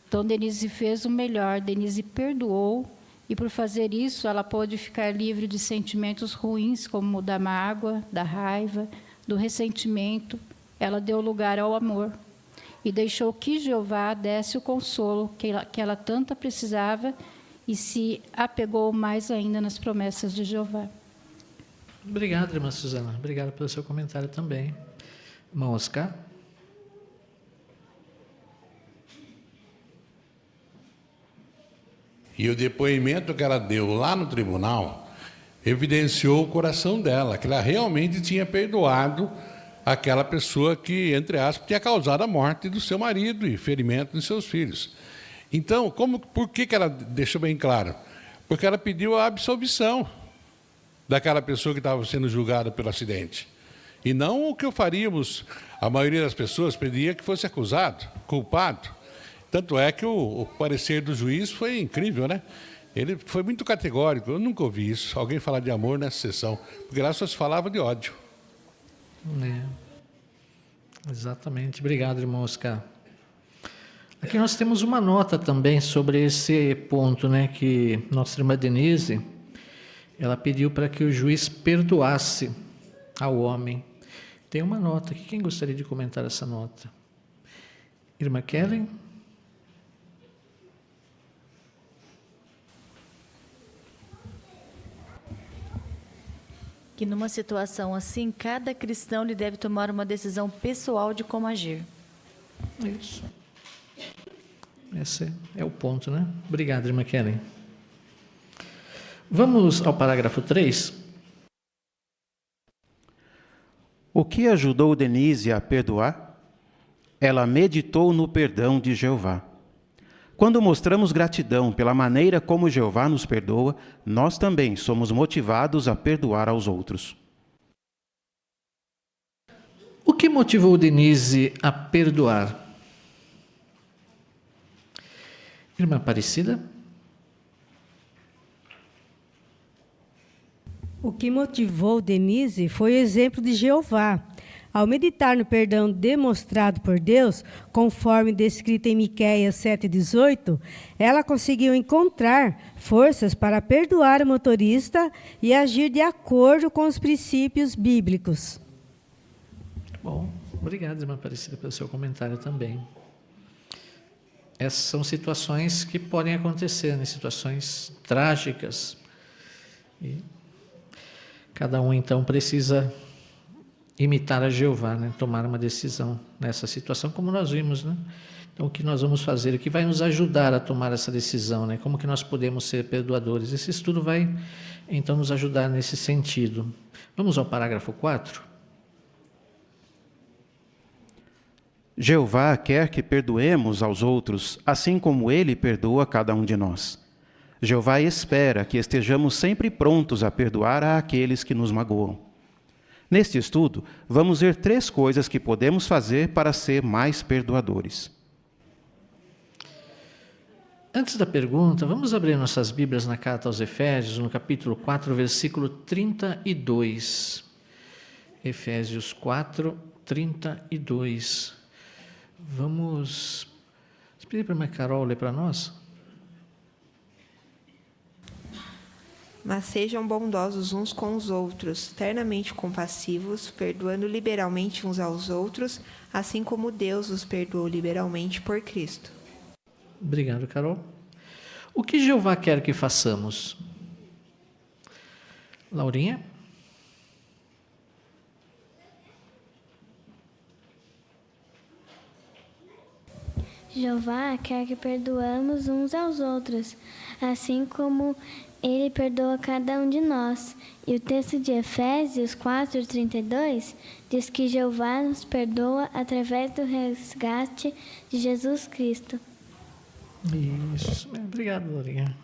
Então Denise fez o melhor, Denise perdoou, e por fazer isso ela pôde ficar livre de sentimentos ruins, como o da mágoa, da raiva, do ressentimento. Ela deu lugar ao amor e deixou que Jeová desse o consolo que ela tanto precisava e se apegou mais ainda nas promessas de Jeová. Obrigado, irmã Suzana. Obrigado pelo seu comentário também. Irmão Oscar? E o depoimento que ela deu lá no tribunal evidenciou o coração dela, que ela realmente tinha perdoado aquela pessoa que, entre aspas, tinha causado a morte do seu marido e ferimento dos seus filhos. Então, por que ela deixou bem claro? Porque ela pediu a absolvição daquela pessoa que estava sendo julgada pelo acidente. E não o que faríamos, a maioria das pessoas pedia que fosse acusado, culpado. Tanto é que o parecer do juiz foi incrível, né? Ele foi muito categórico, eu nunca ouvi isso, alguém falar de amor nessa sessão, porque lá só se falava de ódio. Exatamente. Obrigado, irmão Oscar. Aqui nós temos uma nota também sobre esse ponto, né, que nossa irmã Denise, ela pediu para que o juiz perdoasse ao homem. Tem uma nota aqui, quem gostaria de comentar essa nota? Irmã Kellen? que numa situação assim, cada cristão lhe deve tomar uma decisão pessoal de como agir. Isso. Esse é o ponto, né? Obrigado, irmã Kellen. Vamos ao parágrafo 3. O que ajudou Denise a perdoar? Ela meditou no perdão de Jeová. Quando mostramos gratidão pela maneira como Jeová nos perdoa, nós também somos motivados a perdoar aos outros. O que motivou Denise a perdoar? Irmã Aparecida? O que motivou Denise foi o exemplo de Jeová. Ao meditar no perdão demonstrado por Deus, conforme descrito em Miqueias 7,18, ela conseguiu encontrar forças para perdoar o motorista e agir de acordo com os princípios bíblicos. Bom, obrigado, irmã Aparecida, pelo seu comentário também. Essas são situações que podem acontecer, né? Situações trágicas. E cada um, então, precisa imitar a Jeová, né? Tomar uma decisão nessa situação, como nós vimos, né? Então, o que nós vamos fazer? O que vai nos ajudar a tomar essa decisão, né? Como que nós podemos ser perdoadores? Esse estudo vai, então, nos ajudar nesse sentido. Vamos ao parágrafo 4. Jeová quer que perdoemos aos outros, assim como Ele perdoa cada um de nós. Jeová espera que estejamos sempre prontos a perdoar àqueles que nos magoam. Neste estudo, vamos ver 3 coisas que podemos fazer para ser mais perdoadores. Antes da pergunta, vamos abrir nossas Bíblias na carta aos Efésios, no capítulo 4, versículo 32. Efésios 4, 32. Vamos pedir para a irmã Carol ler para nós. Mas sejam bondosos uns com os outros, ternamente compassivos, perdoando liberalmente uns aos outros, assim como Deus os perdoou liberalmente por Cristo. Obrigado, Carol. O que Jeová quer que façamos? Laurinha? Jeová quer que perdoamos uns aos outros, assim como Ele perdoa cada um de nós. E o texto de Efésios 4:32 diz que Jeová nos perdoa através do resgate de Jesus Cristo. Isso. Obrigado, Laurinha.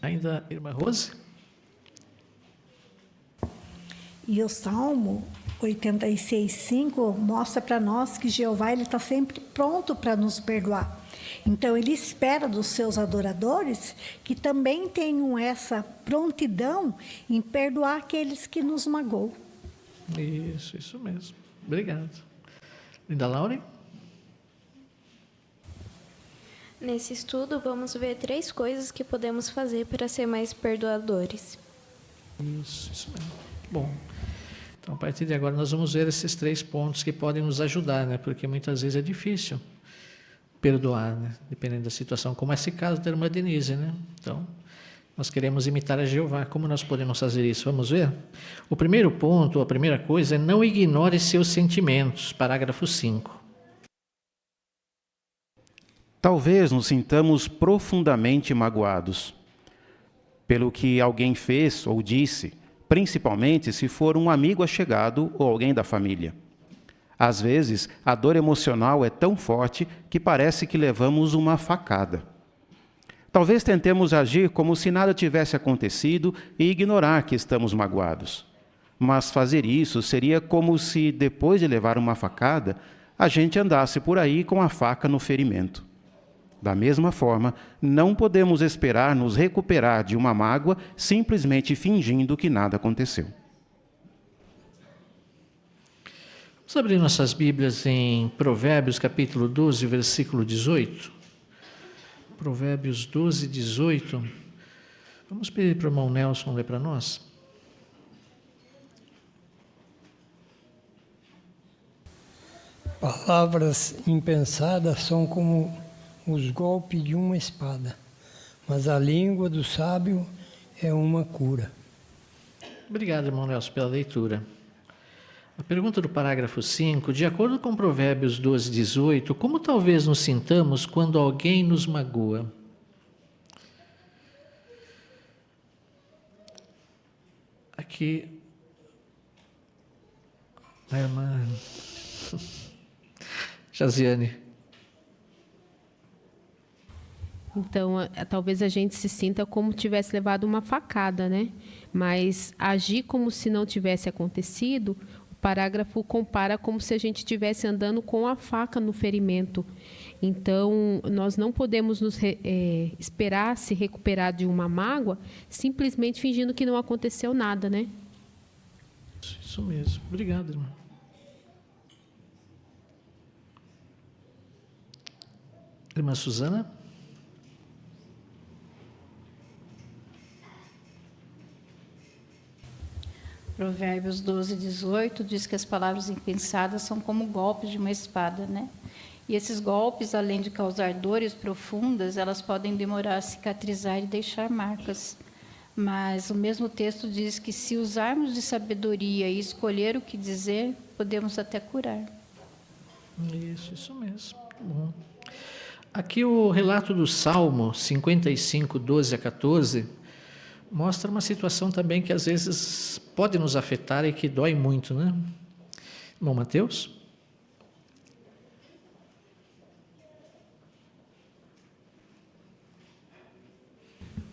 Ainda, irmã Rose? E o Salmo 86:5 mostra para nós que Jeová está sempre pronto para nos perdoar. Então, Ele espera dos seus adoradores que também tenham essa prontidão em perdoar aqueles que nos magoam. Isso mesmo. Obrigado. Linda Laura? Nesse estudo, vamos ver 3 coisas que podemos fazer para ser mais perdoadores. Isso mesmo. Bom, então a partir de agora nós vamos ver esses 3 pontos que podem nos ajudar, né? Porque muitas vezes é difícil perdoar, né? Dependendo da situação, como esse caso da irmã Denise, né? Então, nós queremos imitar a Jeová. Como nós podemos fazer isso? Vamos ver? O primeiro ponto, a primeira coisa é não ignore seus sentimentos. Parágrafo 5. Talvez nos sintamos profundamente magoados pelo que alguém fez ou disse, principalmente se for um amigo achegado ou alguém da família. Às vezes, a dor emocional é tão forte que parece que levamos uma facada. Talvez tentemos agir como se nada tivesse acontecido e ignorar que estamos magoados. Mas fazer isso seria como se, depois de levar uma facada, a gente andasse por aí com a faca no ferimento. Da mesma forma, não podemos esperar nos recuperar de uma mágoa simplesmente fingindo que nada aconteceu. Vamos abrir nossas Bíblias em Provérbios, capítulo 12, versículo 18. Provérbios 12, 18. Vamos pedir para o irmão Nelson ler para nós. Palavras impensadas são como os golpes de uma espada, mas a língua do sábio é uma cura. Obrigado, irmão Nelson, pela leitura. A pergunta do parágrafo 5, de acordo com Provérbios 12, 18, como talvez nos sintamos quando alguém nos magoa? Aqui, a irmã Jaziane. Então, talvez a gente se sinta como tivesse levado uma facada, né? Mas agir como se não tivesse acontecido, o parágrafo compara como se a gente estivesse andando com a faca no ferimento. Então, nós não podemos esperar se recuperar de uma mágoa simplesmente fingindo que não aconteceu nada, né? Isso mesmo. Obrigado, irmão. Irmã Suzana? Provérbios 12, 18 diz que as palavras impensadas são como golpes de uma espada, né? E esses golpes, além de causar dores profundas, elas podem demorar a cicatrizar e deixar marcas. Mas o mesmo texto diz que se usarmos de sabedoria e escolher o que dizer, podemos até curar. Isso mesmo. Bom. Aqui o relato do Salmo 55, 12 a 14, mostra uma situação também que às vezes pode nos afetar e que dói muito, né? Irmão Mateus?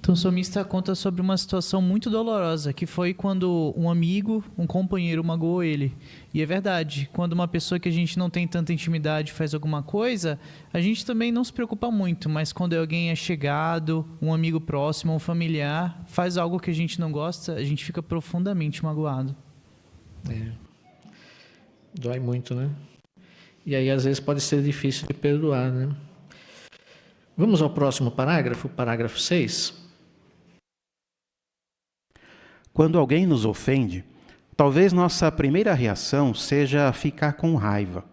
Então, o salmista conta sobre uma situação muito dolorosa, que foi quando um amigo, um companheiro magoou ele. E é verdade, quando uma pessoa que a gente não tem tanta intimidade faz alguma coisa, a gente também não se preocupa muito, mas quando alguém é chegado, um amigo próximo, um familiar, faz algo que a gente não gosta, a gente fica profundamente magoado. Dói muito, né? E aí, às vezes, pode ser difícil de perdoar, né? Vamos ao próximo parágrafo, parágrafo 6. Quando alguém nos ofende, talvez nossa primeira reação seja ficar com raiva.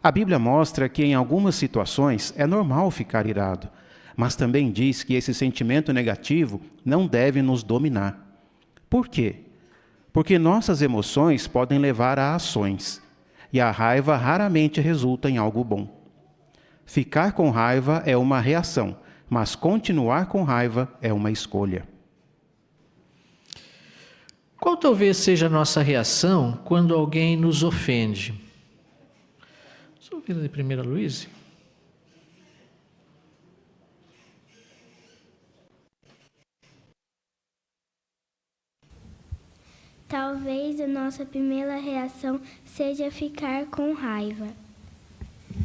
A Bíblia mostra que em algumas situações é normal ficar irado, mas também diz que esse sentimento negativo não deve nos dominar. Por quê? Porque nossas emoções podem levar a ações, e a raiva raramente resulta em algo bom. Ficar com raiva é uma reação, mas continuar com raiva é uma escolha. Qual talvez seja a nossa reação quando alguém nos ofende? Vamos ouvir de primeira, Luiz. Talvez a nossa primeira reação seja ficar com raiva.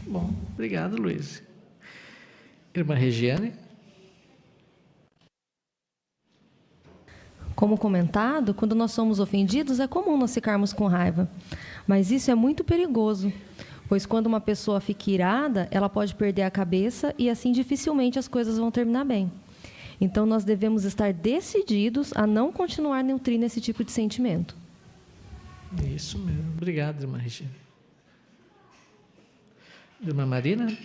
Bom, obrigado, Luiz. Irmã Regiane? Como comentado, quando nós somos ofendidos, é comum nós ficarmos com raiva. Mas isso é muito perigoso, pois quando uma pessoa fica irada, ela pode perder a cabeça e assim dificilmente as coisas vão terminar bem. Então nós devemos estar decididos a não continuar nutrindo esse tipo de sentimento. Isso mesmo. Obrigado, irmã Regina. Irmã Marina?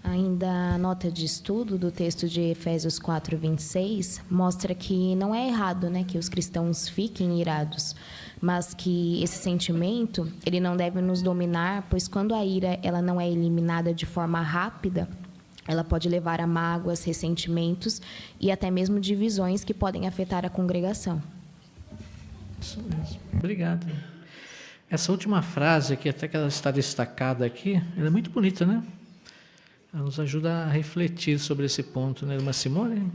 Ainda a nota de estudo do texto de Efésios 4, 26 mostra que não é errado, né, que os cristãos fiquem irados, mas que esse sentimento ele não deve nos dominar, pois quando a ira ela não é eliminada de forma rápida, ela pode levar a mágoas, ressentimentos e até mesmo divisões que podem afetar a congregação. Isso mesmo. Obrigado. Essa última frase aqui, até que ela está destacada aqui, ela é muito bonita, né? Ela nos ajuda a refletir sobre esse ponto, né, irmã Simone?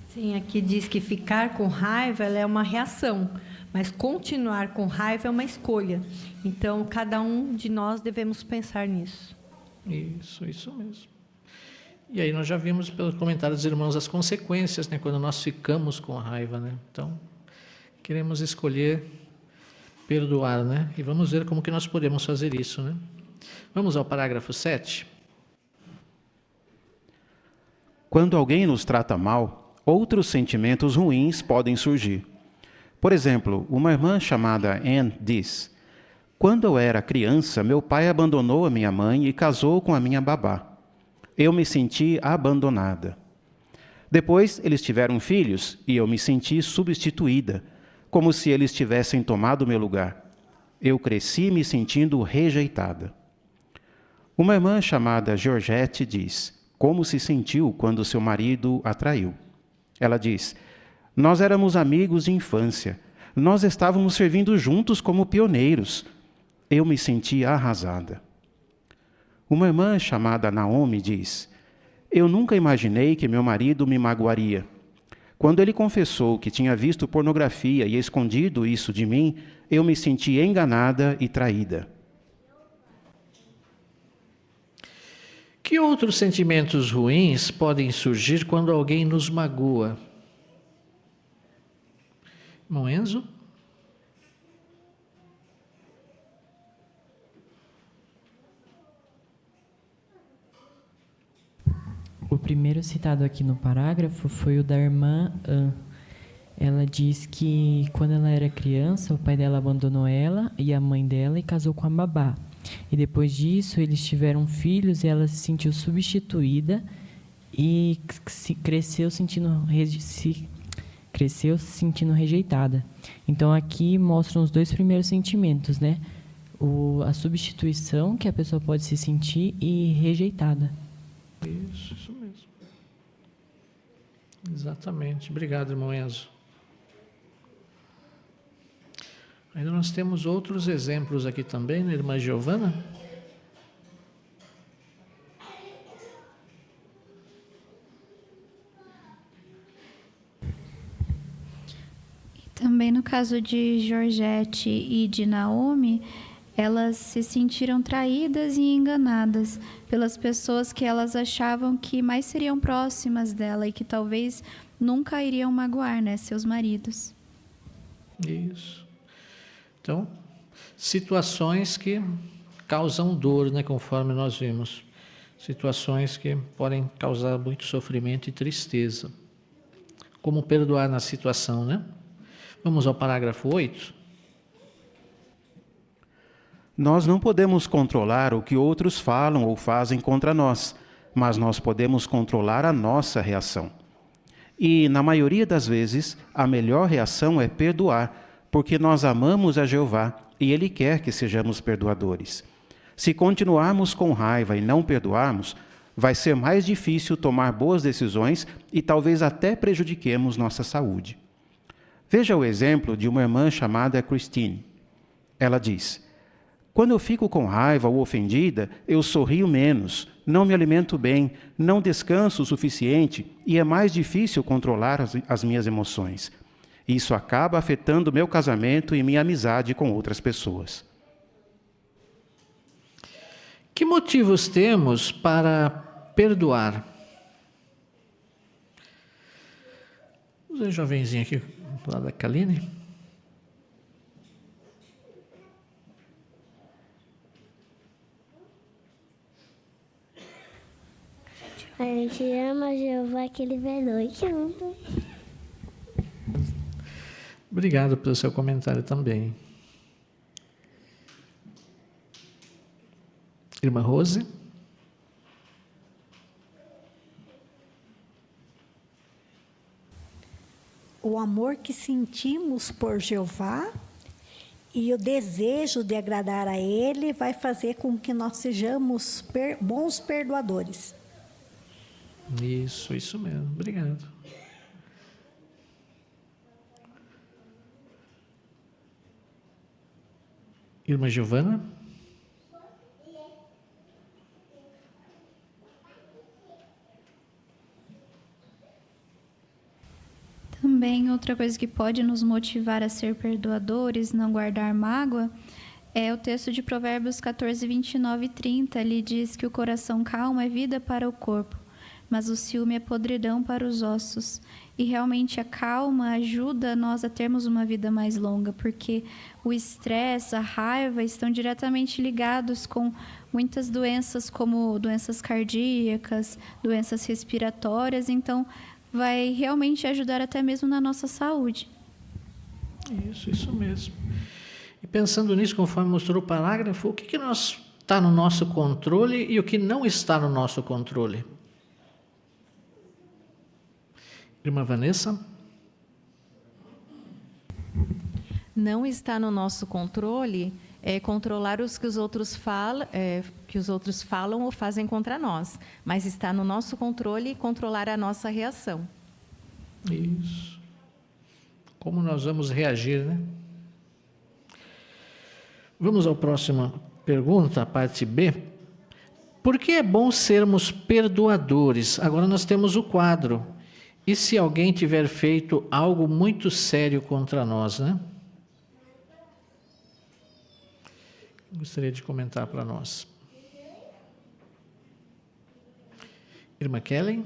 Sim, aqui diz que ficar com raiva ela é uma reação, mas continuar com raiva é uma escolha. Então, cada um de nós devemos pensar nisso. Isso mesmo. E aí nós já vimos pelos comentários dos irmãos as consequências, né, quando nós ficamos com raiva, né? Então, queremos escolher perdoar, né? E vamos ver como que nós podemos fazer isso, né? Vamos ao parágrafo 7. Quando alguém nos trata mal, outros sentimentos ruins podem surgir. Por exemplo, uma irmã chamada Anne diz: "Quando eu era criança, meu pai abandonou a minha mãe e casou com a minha babá. eu me senti abandonada. Depois eles tiveram filhos e eu me senti substituída, como se eles tivessem tomado meu lugar. Eu cresci me sentindo rejeitada. Uma irmã chamada Georgette diz como se sentiu quando seu marido a traiu. Ela diz: nós éramos amigos de infância, nós estávamos servindo juntos como pioneiros. Eu me senti arrasada. Uma irmã chamada Naomi diz: eu nunca imaginei que meu marido me magoaria. Quando ele confessou que tinha visto pornografia e escondido isso de mim, eu me senti enganada e traída. Que outros sentimentos ruins podem surgir quando alguém nos magoa? Irmão Enzo? O primeiro citado aqui no parágrafo foi o da irmã Ann. Ela diz que quando ela era criança, o pai dela abandonou ela e a mãe dela e casou com a babá. E depois disso, eles tiveram filhos e ela se sentiu substituída e cresceu se sentindo rejeitada. Então, aqui mostram os dois primeiros sentimentos, né? A substituição que a pessoa pode se sentir e rejeitada. Isso mesmo. Exatamente. Obrigado, irmão Enzo. Ainda nós temos outros exemplos aqui também, né, irmã Giovana? E também no caso de Georgette e de Naomi, elas se sentiram traídas e enganadas pelas pessoas que elas achavam que mais seriam próximas dela e que talvez nunca iriam magoar, né, seus maridos. Isso. Então, situações que causam dor, né, conforme nós vimos. Situações que podem causar muito sofrimento e tristeza. Como perdoar na situação, né? Vamos ao parágrafo 8. Nós não podemos controlar o que outros falam ou fazem contra nós, mas nós podemos controlar a nossa reação. E, na maioria das vezes, a melhor reação é perdoar, porque nós amamos a Jeová e Ele quer que sejamos perdoadores. Se continuarmos com raiva e não perdoarmos, vai ser mais difícil tomar boas decisões e talvez até prejudiquemos nossa saúde. Veja o exemplo de uma irmã chamada Christine. Ela diz: quando eu fico com raiva ou ofendida, eu sorrio menos, não me alimento bem, não descanso o suficiente e é mais difícil controlar as minhas emoções. Isso acaba afetando meu casamento e minha amizade com outras pessoas. Que motivos temos para perdoar? Vamos ver o jovenzinho aqui, do lado da Kaline. A gente ama Jeová que Ele perdoe. Obrigado pelo seu comentário também. Irmã Rose? O amor que sentimos por Jeová e o desejo de agradar a Ele vai fazer com que nós sejamos bons perdoadores. Isso mesmo. Obrigado. Irmã Giovana? Também outra coisa que pode nos motivar a ser perdoadores, não guardar mágoa, é o texto de Provérbios 14, 29 e 30. Ali diz que o coração calmo é vida para o corpo, mas o ciúme é podridão para os ossos. E realmente a calma ajuda nós a termos uma vida mais longa, porque o estresse, a raiva estão diretamente ligados com muitas doenças, como doenças cardíacas, doenças respiratórias. Então, vai realmente ajudar até mesmo na nossa saúde. Isso mesmo. E pensando nisso, conforme mostrou o parágrafo, o que nós está no nosso controle e o que não está no nosso controle. Irmã Vanessa? Não está no nosso controle controlar os que os outros falam ou fazem contra nós, mas está no nosso controle controlar a nossa reação. Isso. Como nós vamos reagir, né? Vamos à próxima pergunta, a parte B. Por que é bom sermos perdoadores? Agora nós temos o quadro. E se alguém tiver feito algo muito sério contra nós, né? Gostaria de comentar para nós. Irmã Kellen?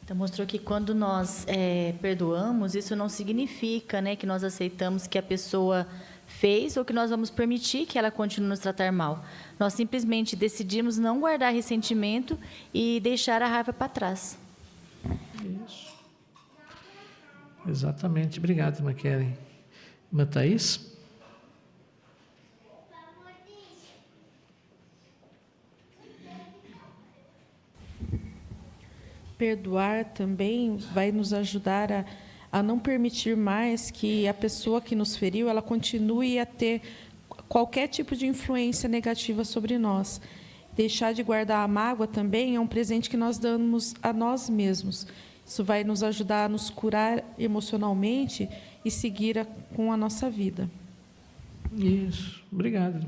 Então, mostrou que quando nós perdoamos, isso não significa, né, que nós aceitamos que a pessoa fez ou que nós vamos permitir que ela continue nos tratar mal. Nós simplesmente decidimos não guardar ressentimento e deixar a raiva para trás. Isso. Exatamente. Obrigado, irmã Kellen. Irmã Thaís? Perdoar também vai nos ajudar a não permitir mais que a pessoa que nos feriu, ela continue a ter qualquer tipo de influência negativa sobre nós. Deixar de guardar a mágoa também é um presente que nós damos a nós mesmos. Isso vai nos ajudar a nos curar emocionalmente e seguir com a nossa vida. Isso. Obrigado.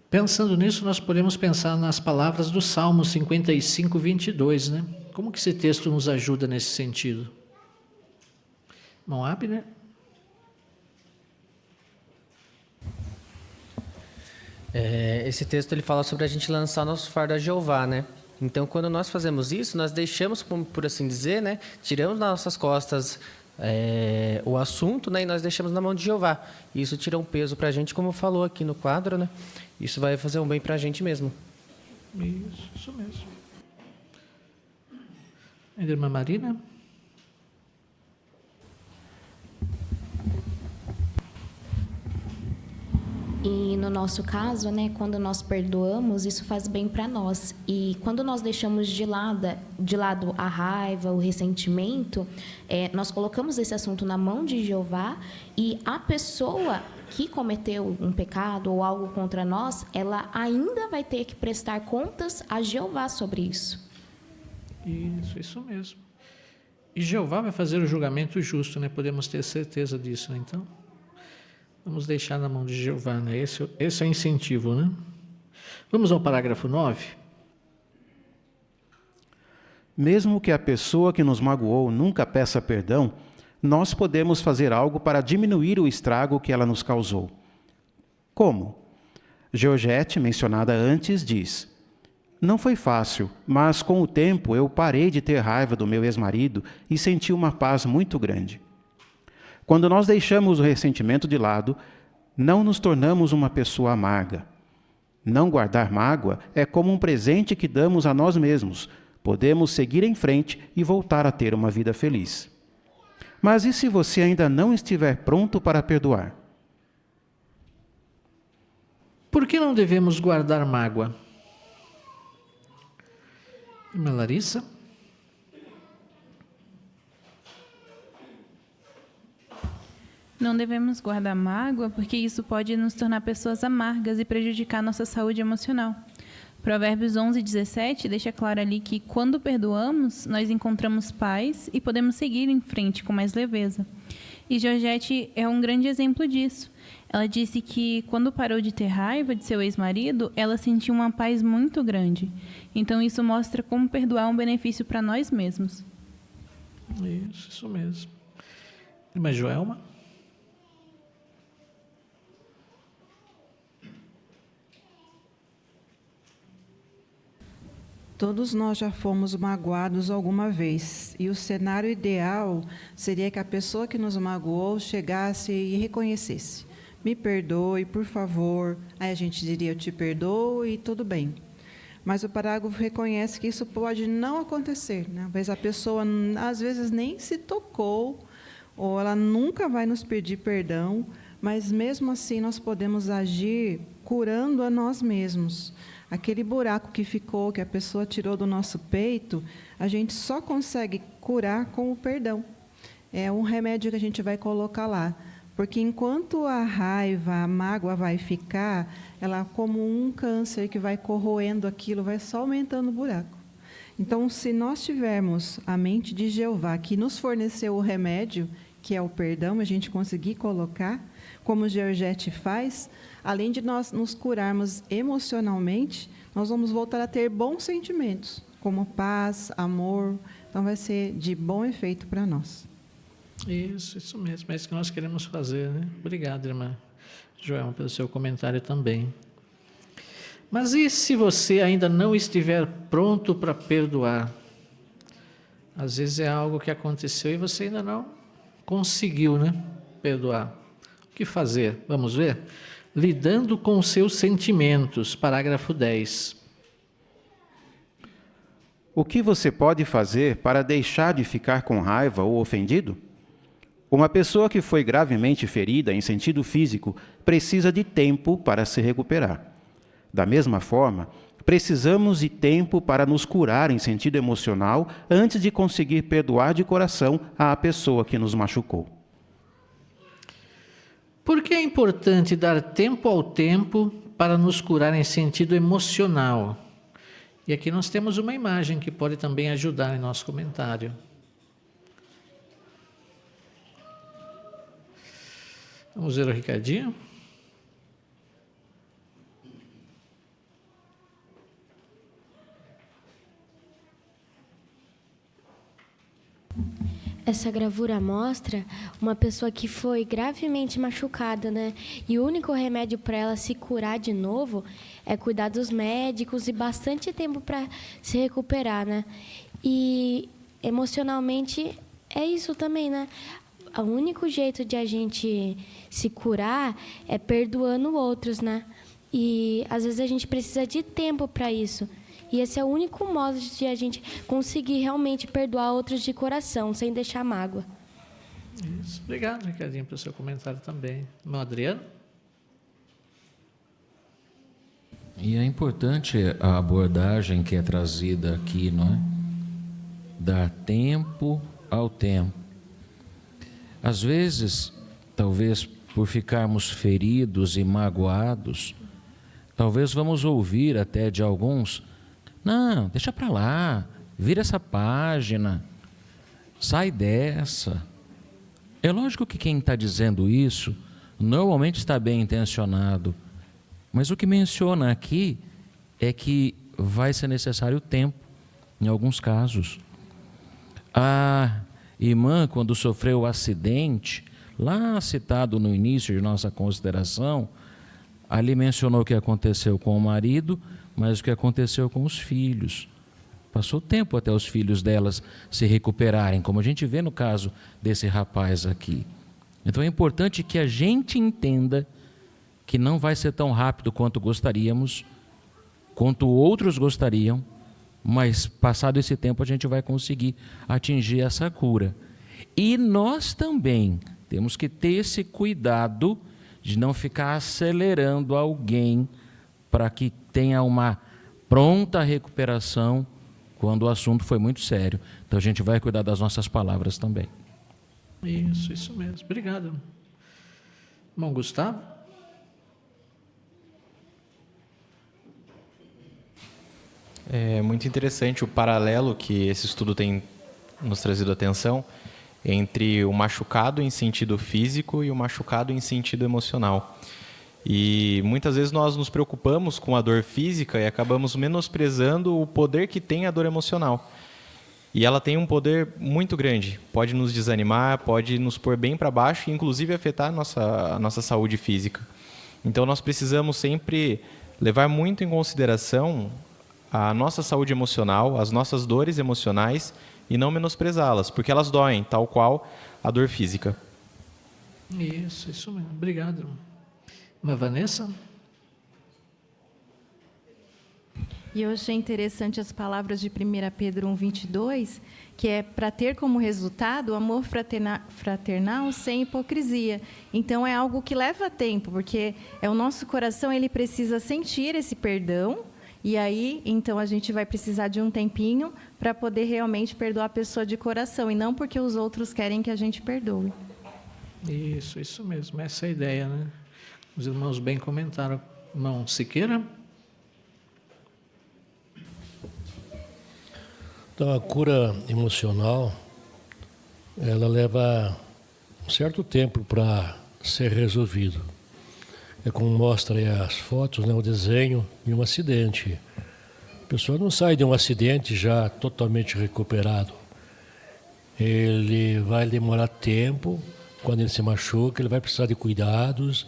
Pensando nisso, nós podemos pensar nas palavras do Salmo 55, 22, né? Como que esse texto nos ajuda nesse sentido? Irmão Abner? Esse texto ele fala sobre a gente lançar nosso fardo a Jeová, né? Então, quando nós fazemos isso, nós deixamos, por assim dizer, né? Tiramos das nossas costas o assunto, né? E nós deixamos na mão de Jeová. E isso tira um peso para a gente, como falou aqui no quadro, né? Isso vai fazer um bem para a gente mesmo. Isso mesmo. Irmã Marina? E no nosso caso, né, quando nós perdoamos, isso faz bem para nós. E quando nós deixamos de lado a raiva, o ressentimento, nós colocamos esse assunto na mão de Jeová e a pessoa que cometeu um pecado ou algo contra nós, ela ainda vai ter que prestar contas a Jeová sobre isso. Isso mesmo. E Jeová vai fazer o julgamento justo, né? Podemos ter certeza disso, né? Então, vamos deixar na mão de Jeová, né? Esse é o incentivo, né? Vamos ao parágrafo 9. Mesmo que a pessoa que nos magoou nunca peça perdão, nós podemos fazer algo para diminuir o estrago que ela nos causou. Como? Georgette, mencionada antes, diz: não foi fácil, mas com o tempo eu parei de ter raiva do meu ex-marido e senti uma paz muito grande. Quando nós deixamos o ressentimento de lado, não nos tornamos uma pessoa amarga. Não guardar mágoa é como um presente que damos a nós mesmos. Podemos seguir em frente e voltar a ter uma vida feliz. Mas e se você ainda não estiver pronto para perdoar? Por que não devemos guardar mágoa? Irmã Larissa? Não devemos guardar mágoa porque isso pode nos tornar pessoas amargas e prejudicar nossa saúde emocional. Provérbios 11:17 deixa claro ali que quando perdoamos, nós encontramos paz e podemos seguir em frente com mais leveza. E Georgette é um grande exemplo disso. Ela disse que quando parou de ter raiva de seu ex-marido, ela sentiu uma paz muito grande. Então isso mostra como perdoar é um benefício para nós mesmos. Isso mesmo. Irmã Joelma? Todos nós já fomos magoados alguma vez, e o cenário ideal seria que a pessoa que nos magoou chegasse e reconhecesse. Me perdoe, por favor. Aí a gente diria, eu te perdoo e tudo bem. Mas o parágrafo reconhece que isso pode não acontecer, né? Mas a pessoa, às vezes, nem se tocou, ou ela nunca vai nos pedir perdão, mas, mesmo assim, nós podemos agir curando a nós mesmos. Aquele buraco que ficou, que a pessoa tirou do nosso peito, a gente só consegue curar com o perdão. É um remédio que a gente vai colocar lá. Porque enquanto a raiva, a mágoa vai ficar, ela, como um câncer que vai corroendo aquilo, vai só aumentando o buraco. Então, se nós tivermos a mente de Jeová, que nos forneceu o remédio, que é o perdão, a gente conseguir colocar, como Georgette faz, além de nós nos curarmos emocionalmente, nós vamos voltar a ter bons sentimentos, como paz, amor. Então, vai ser de bom efeito para nós. Isso mesmo, é isso que nós queremos fazer, né? Obrigado, irmã Joelma, pelo seu comentário também. Mas e se você ainda não estiver pronto para perdoar? Às vezes é algo que aconteceu e você ainda não conseguiu, né, perdoar. O que fazer? Vamos ver? Lidando com os seus sentimentos, parágrafo 10. O que você pode fazer para deixar de ficar com raiva ou ofendido? Uma pessoa que foi gravemente ferida em sentido físico precisa de tempo para se recuperar. Da mesma forma, precisamos de tempo para nos curar em sentido emocional antes de conseguir perdoar de coração a pessoa que nos machucou. Por que é importante dar tempo ao tempo para nos curar em sentido emocional? E aqui nós temos uma imagem que pode também ajudar em nosso comentário. Vamos ver o recadinho? Essa gravura mostra uma pessoa que foi gravemente machucada, né? E o único remédio para ela se curar de novo é cuidar dos médicos e bastante tempo para se recuperar, né? E emocionalmente é isso também, né? O único jeito de a gente se curar é perdoando outros, né? E às vezes a gente precisa de tempo para isso. E esse é o único modo de a gente conseguir realmente perdoar outros de coração, sem deixar mágoa. Isso. Obrigado, Ricardinho, pelo seu comentário também. Irmão Adriano? E é importante a abordagem que é trazida aqui, não é? Dar tempo ao tempo. Às vezes, talvez por ficarmos feridos e magoados, talvez vamos ouvir até de alguns: não, deixa para lá, vira essa página, sai dessa. É lógico que quem está dizendo isso normalmente está bem intencionado, mas o que menciona aqui é que vai ser necessário tempo, em alguns casos. A irmã, quando sofreu o acidente, lá citado no início de nossa consideração, ali mencionou o que aconteceu com o marido, mas o que aconteceu com os filhos. Passou tempo até os filhos delas se recuperarem, como a gente vê no caso desse rapaz aqui. Então é importante que a gente entenda que não vai ser tão rápido quanto gostaríamos, quanto outros gostariam, mas passado esse tempo a gente vai conseguir atingir essa cura. E nós também temos que ter esse cuidado de não ficar acelerando alguém para que tenha uma pronta recuperação quando o assunto foi muito sério. Então a gente vai cuidar das nossas palavras também. Isso mesmo. Obrigado. Irmão Gustavo? É muito interessante o paralelo que esse estudo tem nos trazido atenção entre o machucado em sentido físico e o machucado em sentido emocional. E muitas vezes nós nos preocupamos com a dor física e acabamos menosprezando o poder que tem a dor emocional. E ela tem um poder muito grande, pode nos desanimar, pode nos pôr bem para baixo e inclusive afetar a nossa saúde física. Então nós precisamos sempre levar muito em consideração a nossa saúde emocional, as nossas dores emocionais e não menosprezá-las, porque elas doem, tal qual a dor física. Isso mesmo. Obrigado. Mas Vanessa? E eu achei interessante as palavras de 1 Pedro 1:22, que é para ter como resultado o amor fraternal sem hipocrisia. Então, é algo que leva tempo, porque o nosso coração ele precisa sentir esse perdão, e aí, então, a gente vai precisar de um tempinho para poder realmente perdoar a pessoa de coração, e não porque os outros querem que a gente perdoe. Isso mesmo, essa é a ideia, né? Os irmãos bem comentaram. Irmão Siqueira? Então, a cura emocional, ela leva um certo tempo para ser resolvido. É como mostra aí as fotos, né, o desenho de um acidente. A pessoa não sai de um acidente já totalmente recuperado. Ele vai demorar tempo. Quando ele se machuca, ele vai precisar de cuidados,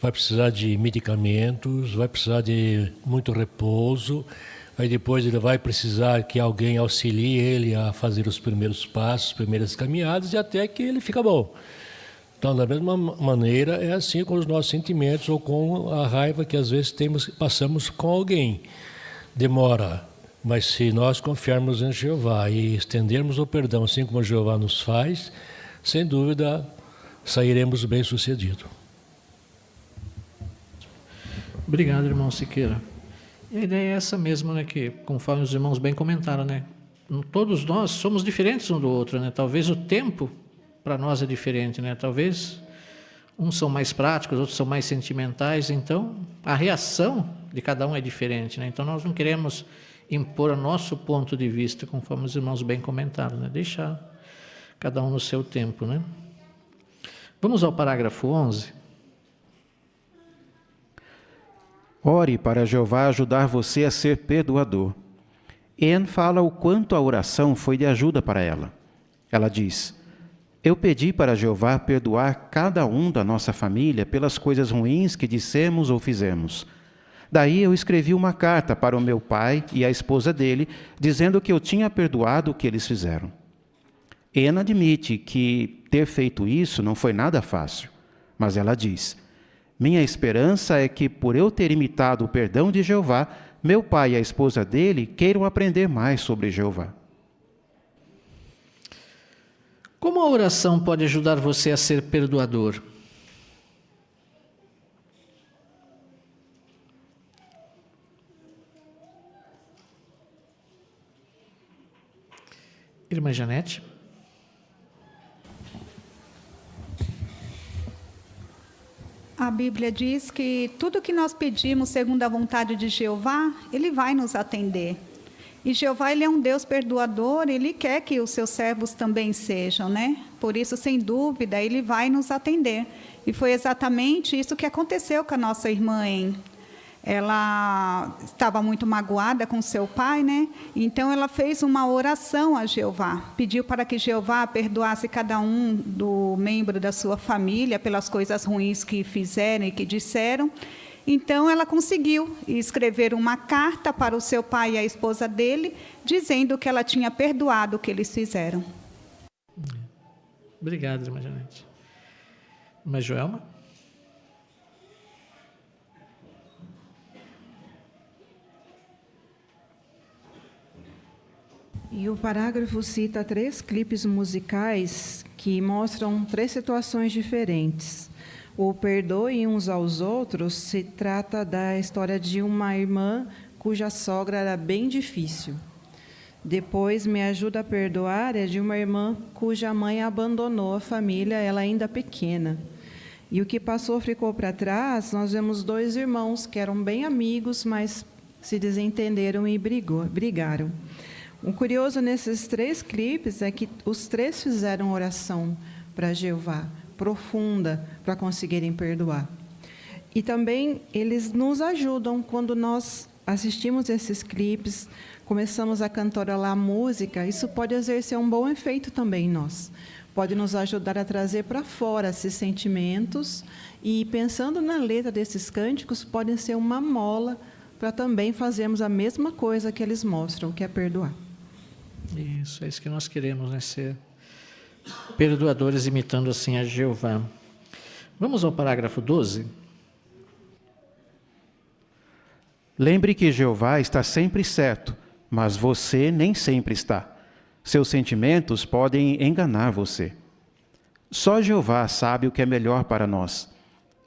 vai precisar de medicamentos, vai precisar de muito repouso. Aí depois ele vai precisar que alguém auxilie ele a fazer os primeiros passos, as primeiras caminhadas, e até que ele fica bom. Então, da mesma maneira, é assim com os nossos sentimentos ou com a raiva que às vezes passamos com alguém. Demora, mas se nós confiarmos em Jeová e estendermos o perdão, assim como Jeová nos faz, sem dúvida, sairemos bem-sucedidos. Obrigado, irmão Siqueira. E a ideia é essa mesmo, né? Que, conforme os irmãos bem comentaram, né? Todos nós somos diferentes um do outro, né? Talvez o tempo para nós é diferente, né? Talvez uns são mais práticos, outros são mais sentimentais, então a reação de cada um é diferente, né? Então nós não queremos impor o nosso ponto de vista, conforme os irmãos bem comentaram, né? Deixar cada um no seu tempo, né? Vamos ao parágrafo 11. Ore para Jeová ajudar você a ser perdoador. Anne fala o quanto a oração foi de ajuda para ela. Ela diz: eu pedi para Jeová perdoar cada um da nossa família pelas coisas ruins que dissemos ou fizemos. Daí eu escrevi uma carta para o meu pai e a esposa dele, dizendo que eu tinha perdoado o que eles fizeram. Anne admite que ter feito isso não foi nada fácil, mas ela diz: minha esperança é que, por eu ter imitado o perdão de Jeová, meu pai e a esposa dele queiram aprender mais sobre Jeová. Como a oração pode ajudar você a ser perdoador? Irmã Janete? A Bíblia diz que tudo que nós pedimos segundo a vontade de Jeová, Ele vai nos atender. E Jeová, Ele é um Deus perdoador, Ele quer que os seus servos também sejam, né? Por isso, sem dúvida, Ele vai nos atender. E foi exatamente isso que aconteceu com a nossa irmã Anne. Ela estava muito magoada com seu pai, né? Então ela fez uma oração a Jeová, pediu para que Jeová perdoasse cada um do membro da sua família pelas coisas ruins que fizeram e que disseram. Então ela conseguiu escrever uma carta para o seu pai e a esposa dele, dizendo que ela tinha perdoado o que eles fizeram. Obrigado, irmã Janete. Irmã Joelma? E o parágrafo cita 3 clipes musicais que mostram 3 situações diferentes. O perdoe uns aos outros se trata da história de uma irmã cuja sogra era bem difícil. Depois, me ajuda a perdoar é de uma irmã cuja mãe abandonou a família, ela ainda pequena. E o que passou ficou para trás, nós vemos 2 irmãos que eram bem amigos, mas se desentenderam e brigaram. O curioso nesses 3 clipes é que os 3 fizeram oração para Jeová, profunda, para conseguirem perdoar. E também eles nos ajudam quando nós assistimos esses clipes, começamos a cantarolar música, isso pode exercer um bom efeito também em nós. Pode nos ajudar a trazer para fora esses sentimentos e, pensando na letra desses cânticos, podem ser uma mola para também fazermos a mesma coisa que eles mostram, que é perdoar. Isso, é isso que nós queremos, né? Ser perdoadores, imitando assim a Jeová. Vamos ao parágrafo 12. Lembre que Jeová está sempre certo, mas você nem sempre está. Seus sentimentos podem enganar você. Só Jeová sabe o que é melhor para nós.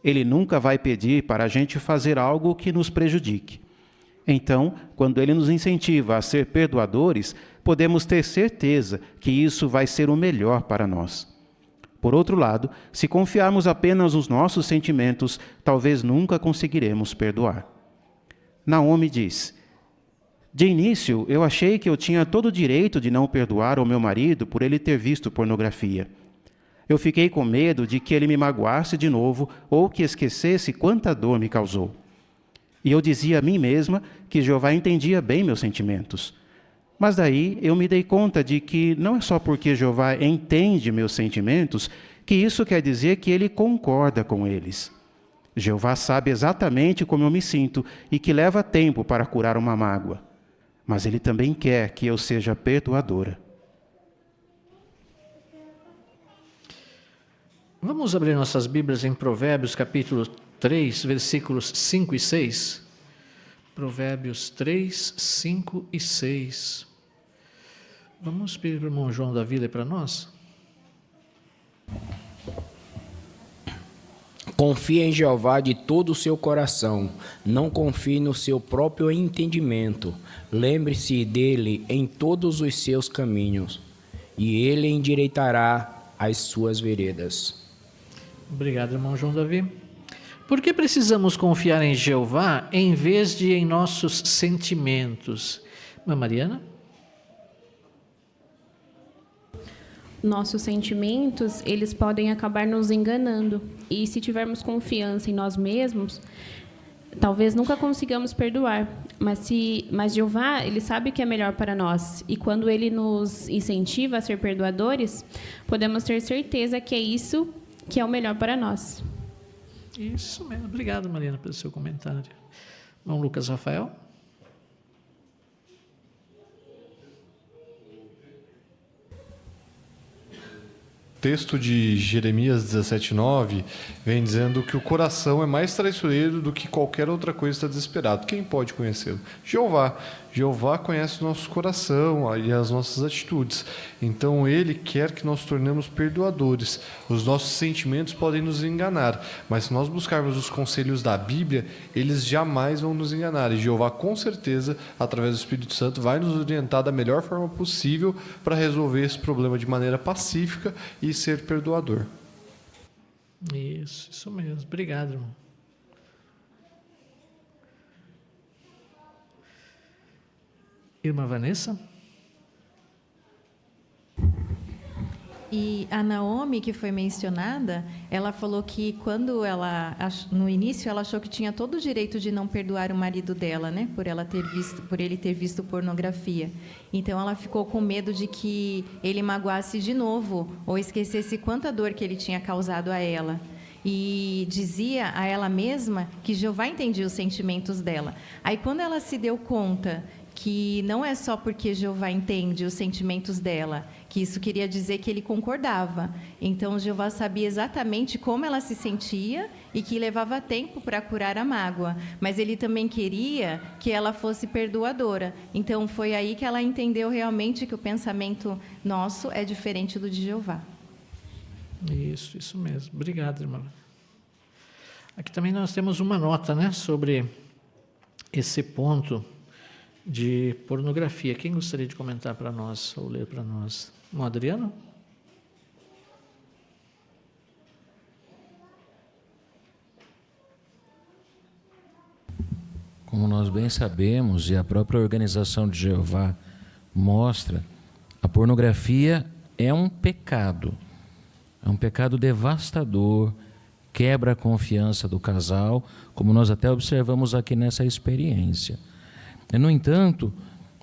Ele nunca vai pedir para a gente fazer algo que nos prejudique. Então, quando Ele nos incentiva a ser perdoadores, podemos ter certeza que isso vai ser o melhor para nós. Por outro lado, se confiarmos apenas nos nossos sentimentos, talvez nunca conseguiremos perdoar. Naomi diz: de início, eu achei que eu tinha todo o direito de não perdoar ao meu marido por ele ter visto pornografia. Eu fiquei com medo de que ele me magoasse de novo ou que esquecesse quanta dor me causou. E eu dizia a mim mesma que Jeová entendia bem meus sentimentos. Mas daí eu me dei conta de que não é só porque Jeová entende meus sentimentos que isso quer dizer que Ele concorda com eles. Jeová sabe exatamente como eu me sinto e que leva tempo para curar uma mágoa. Mas Ele também quer que eu seja perdoadora. Vamos abrir nossas Bíblias em Provérbios, capítulo 3, versículos 5 e 6. Provérbios 3, 5 e 6. Vamos pedir para o irmão João Davi ler para nós? Confie em Jeová de todo o seu coração, não confie no seu próprio entendimento. Lembre-se dele em todos os seus caminhos, e ele endireitará as suas veredas. Obrigado, irmão João Davi. Por que precisamos confiar em Jeová em vez de em nossos sentimentos? Irmã Mariana? Nossos sentimentos, eles podem acabar nos enganando. E se tivermos confiança em nós mesmos, talvez nunca consigamos perdoar. Mas Jeová, Ele sabe o que é melhor para nós. E quando Ele nos incentiva a ser perdoadores, podemos ter certeza que é isso que é o melhor para nós. Isso mesmo. Obrigado, Mariana, pelo seu comentário. Irmão Lucas Rafael? O texto de Jeremias 17:9 vem dizendo que o coração é mais traiçoeiro do que qualquer outra coisa está desesperado. Quem pode conhecê-lo? Jeová. Jeová conhece o nosso coração e as nossas atitudes. Então, Ele quer que nós tornemos perdoadores. Os nossos sentimentos podem nos enganar, mas se nós buscarmos os conselhos da Bíblia, eles jamais vão nos enganar. E Jeová, com certeza, através do Espírito Santo, vai nos orientar da melhor forma possível para resolver esse problema de maneira pacífica e ser perdoador. Isso mesmo. Obrigado, irmão. Irmã Vanessa? E a Naomi, que foi mencionada, ela falou que quando no início, ela achou que tinha todo o direito de não perdoar o marido dela, né? Por ele ter visto pornografia. Então, ela ficou com medo de que ele magoasse de novo ou esquecesse quanta dor que ele tinha causado a ela. E dizia a ela mesma que Jeová entendia os sentimentos dela. Aí, quando ela se deu conta que não é só porque Jeová entende os sentimentos dela, que isso queria dizer que ele concordava. Então, Jeová sabia exatamente como ela se sentia e que levava tempo para curar a mágoa. Mas ele também queria que ela fosse perdoadora. Então, foi aí que ela entendeu realmente que o pensamento nosso é diferente do de Jeová. Isso mesmo. Obrigado, irmã. Aqui também nós temos uma nota, né, sobre esse ponto de pornografia. Quem gostaria de comentar para nós ou ler para nós? Adriano? Como nós bem sabemos, e a própria organização de Jeová mostra, a pornografia é um pecado devastador, quebra a confiança do casal, como nós até observamos aqui nessa experiência. No entanto,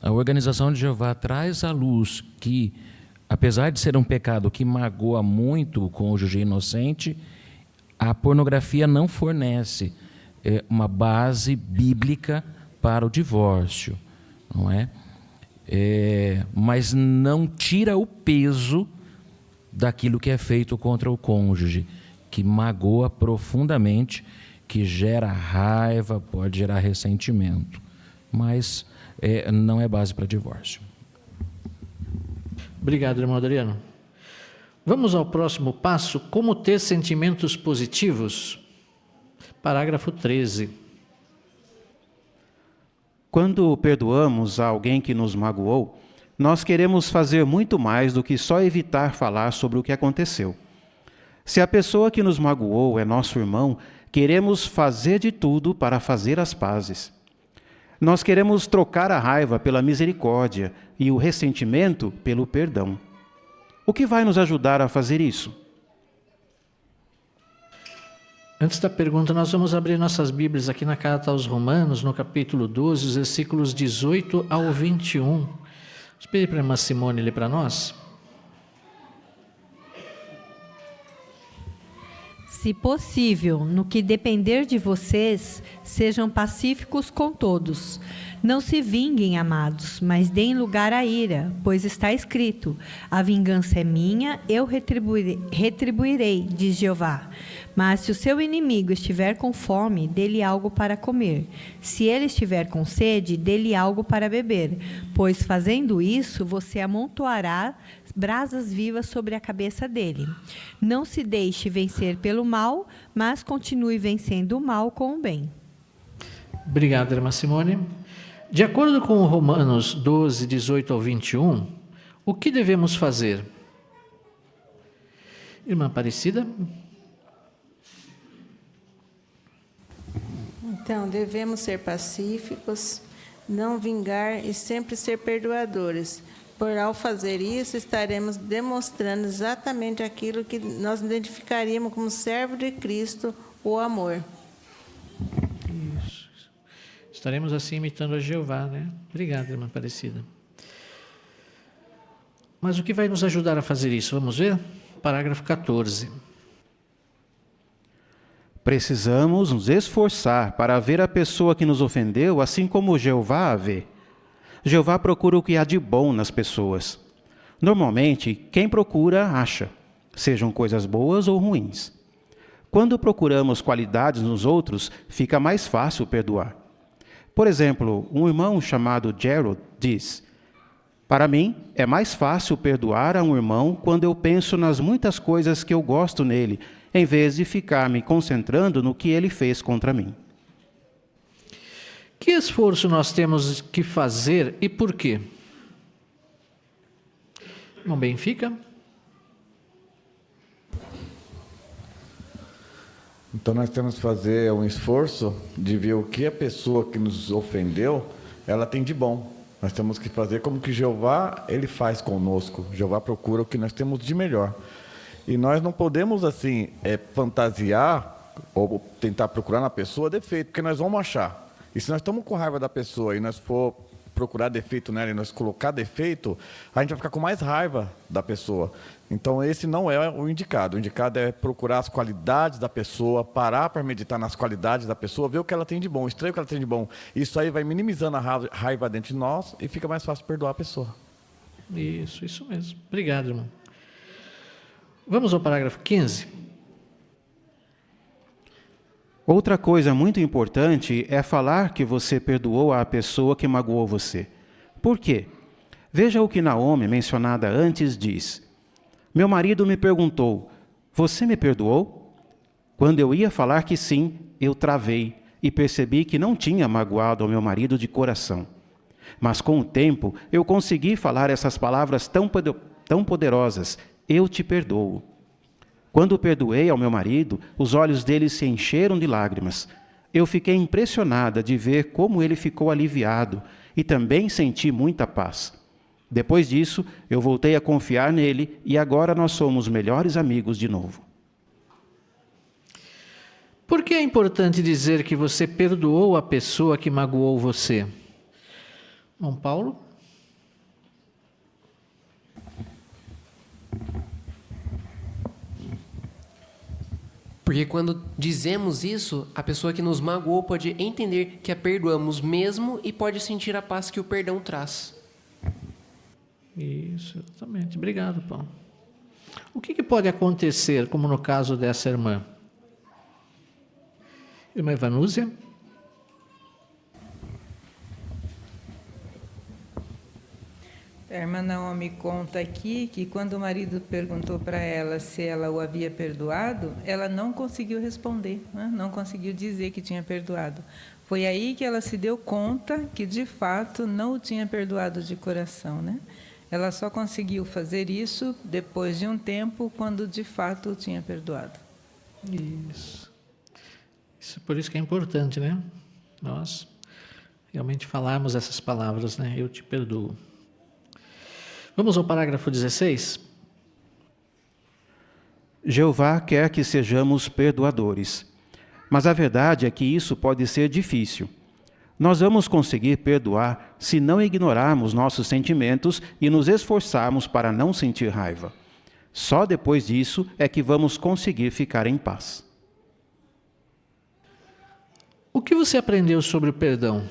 a organização de Jeová traz à luz que, apesar de ser um pecado que magoa muito o cônjuge inocente, a pornografia não fornece uma base bíblica para o divórcio, não é? Mas não tira o peso daquilo que é feito contra o cônjuge, que magoa profundamente, que gera raiva, pode gerar ressentimento. mas não é base para divórcio. Obrigado, irmão Adriano. Vamos ao próximo passo, como ter sentimentos positivos. Parágrafo 13. Quando perdoamos a alguém que nos magoou, nós queremos fazer muito mais do que só evitar falar sobre o que aconteceu. Se a pessoa que nos magoou é nosso irmão, queremos fazer de tudo para fazer as pazes. Nós queremos trocar a raiva pela misericórdia e o ressentimento pelo perdão. O que vai nos ajudar a fazer isso? Antes da pergunta, nós vamos abrir nossas Bíblias aqui na Carta aos Romanos, no capítulo 12, os versículos 18 ao 21. Vamos pedir para a irmã Simone ler para nós. Se possível, no que depender de vocês, sejam pacíficos com todos. Não se vinguem, amados, mas deem lugar à ira, pois está escrito: a vingança é minha, eu retribuirei, diz Jeová. Mas se o seu inimigo estiver com fome, dê-lhe algo para comer. Se ele estiver com sede, dê-lhe algo para beber, pois fazendo isso, você amontoará brasas vivas sobre a cabeça dele. Não se deixe vencer pelo mal, mas continue vencendo o mal com o bem. Obrigado, irmã Simone. De acordo com Romanos 12, 18 ao 21, o que devemos fazer? Irmã Aparecida? Então, devemos ser pacíficos, não vingar e sempre ser perdoadores. Por ao fazer isso, estaremos demonstrando exatamente aquilo que nós identificaríamos como servo de Cristo, o amor. Isso. Estaremos assim imitando a Jeová, né? Obrigado, irmã Aparecida. Mas o que vai nos ajudar a fazer isso? Vamos ver? Parágrafo 14. Precisamos nos esforçar para ver a pessoa que nos ofendeu assim como Jeová a vê. Jeová procura o que há de bom nas pessoas. Normalmente, quem procura, acha, sejam coisas boas ou ruins. Quando procuramos qualidades nos outros, fica mais fácil perdoar. Por exemplo, um irmão chamado Gerald diz: para mim, é mais fácil perdoar a um irmão quando eu penso nas muitas coisas que eu gosto nele, em vez de ficar me concentrando no que ele fez contra mim. Que esforço nós temos que fazer e por quê? Irmão Benfica? Então nós temos que fazer um esforço de ver o que a pessoa que nos ofendeu, ela tem de bom. Nós temos que fazer como que Jeová, ele faz conosco. Jeová procura o que nós temos de melhor. E nós não podemos, assim, fantasiar ou tentar procurar na pessoa defeito, porque nós vamos achar. E se nós estamos com raiva da pessoa e nós for procurar defeito nela e nós colocar defeito, a gente vai ficar com mais raiva da pessoa. Então, esse não é o indicado. O indicado é procurar as qualidades da pessoa, parar para meditar nas qualidades da pessoa, ver o que ela tem de bom, extrair o que ela tem de bom. Isso aí vai minimizando a raiva dentro de nós e fica mais fácil perdoar a pessoa. Isso mesmo. Obrigado, irmão. Vamos ao parágrafo 15. Outra coisa muito importante é falar que você perdoou a pessoa que magoou você. Por quê? Veja o que Naomi, mencionada antes, diz: meu marido me perguntou, você me perdoou? Quando eu ia falar que sim, eu travei e percebi que não tinha magoado ao meu marido de coração. Mas com o tempo, eu consegui falar essas palavras tão poderosas: eu te perdoo. Quando perdoei ao meu marido, os olhos dele se encheram de lágrimas. Eu fiquei impressionada de ver como ele ficou aliviado e também senti muita paz. Depois disso, eu voltei a confiar nele e agora nós somos melhores amigos de novo. Por que é importante dizer que você perdoou a pessoa que magoou você? Bom, Paulo? Porque quando dizemos isso, a pessoa que nos magoou pode entender que a perdoamos mesmo e pode sentir a paz que o perdão traz. Isso, exatamente. Obrigado, Paulo. O que pode acontecer, como no caso dessa irmã? Irmã Evanúzia? A irmã Naomi conta aqui que quando o marido perguntou para ela se ela o havia perdoado, ela não conseguiu responder, né? Não conseguiu dizer que tinha perdoado. Foi aí que ela se deu conta que, de fato, não o tinha perdoado de coração, né? Ela só conseguiu fazer isso depois de um tempo, quando, de fato, o tinha perdoado. Isso. Por isso que é importante, né? Nós realmente falarmos essas palavras, né? Eu te perdoo. Vamos ao parágrafo 16. Jeová quer que sejamos perdoadores, mas a verdade é que isso pode ser difícil. Nós vamos conseguir perdoar se não ignorarmos nossos sentimentos e nos esforçarmos para não sentir raiva. Só depois disso é que vamos conseguir ficar em paz. O que você aprendeu sobre o perdão?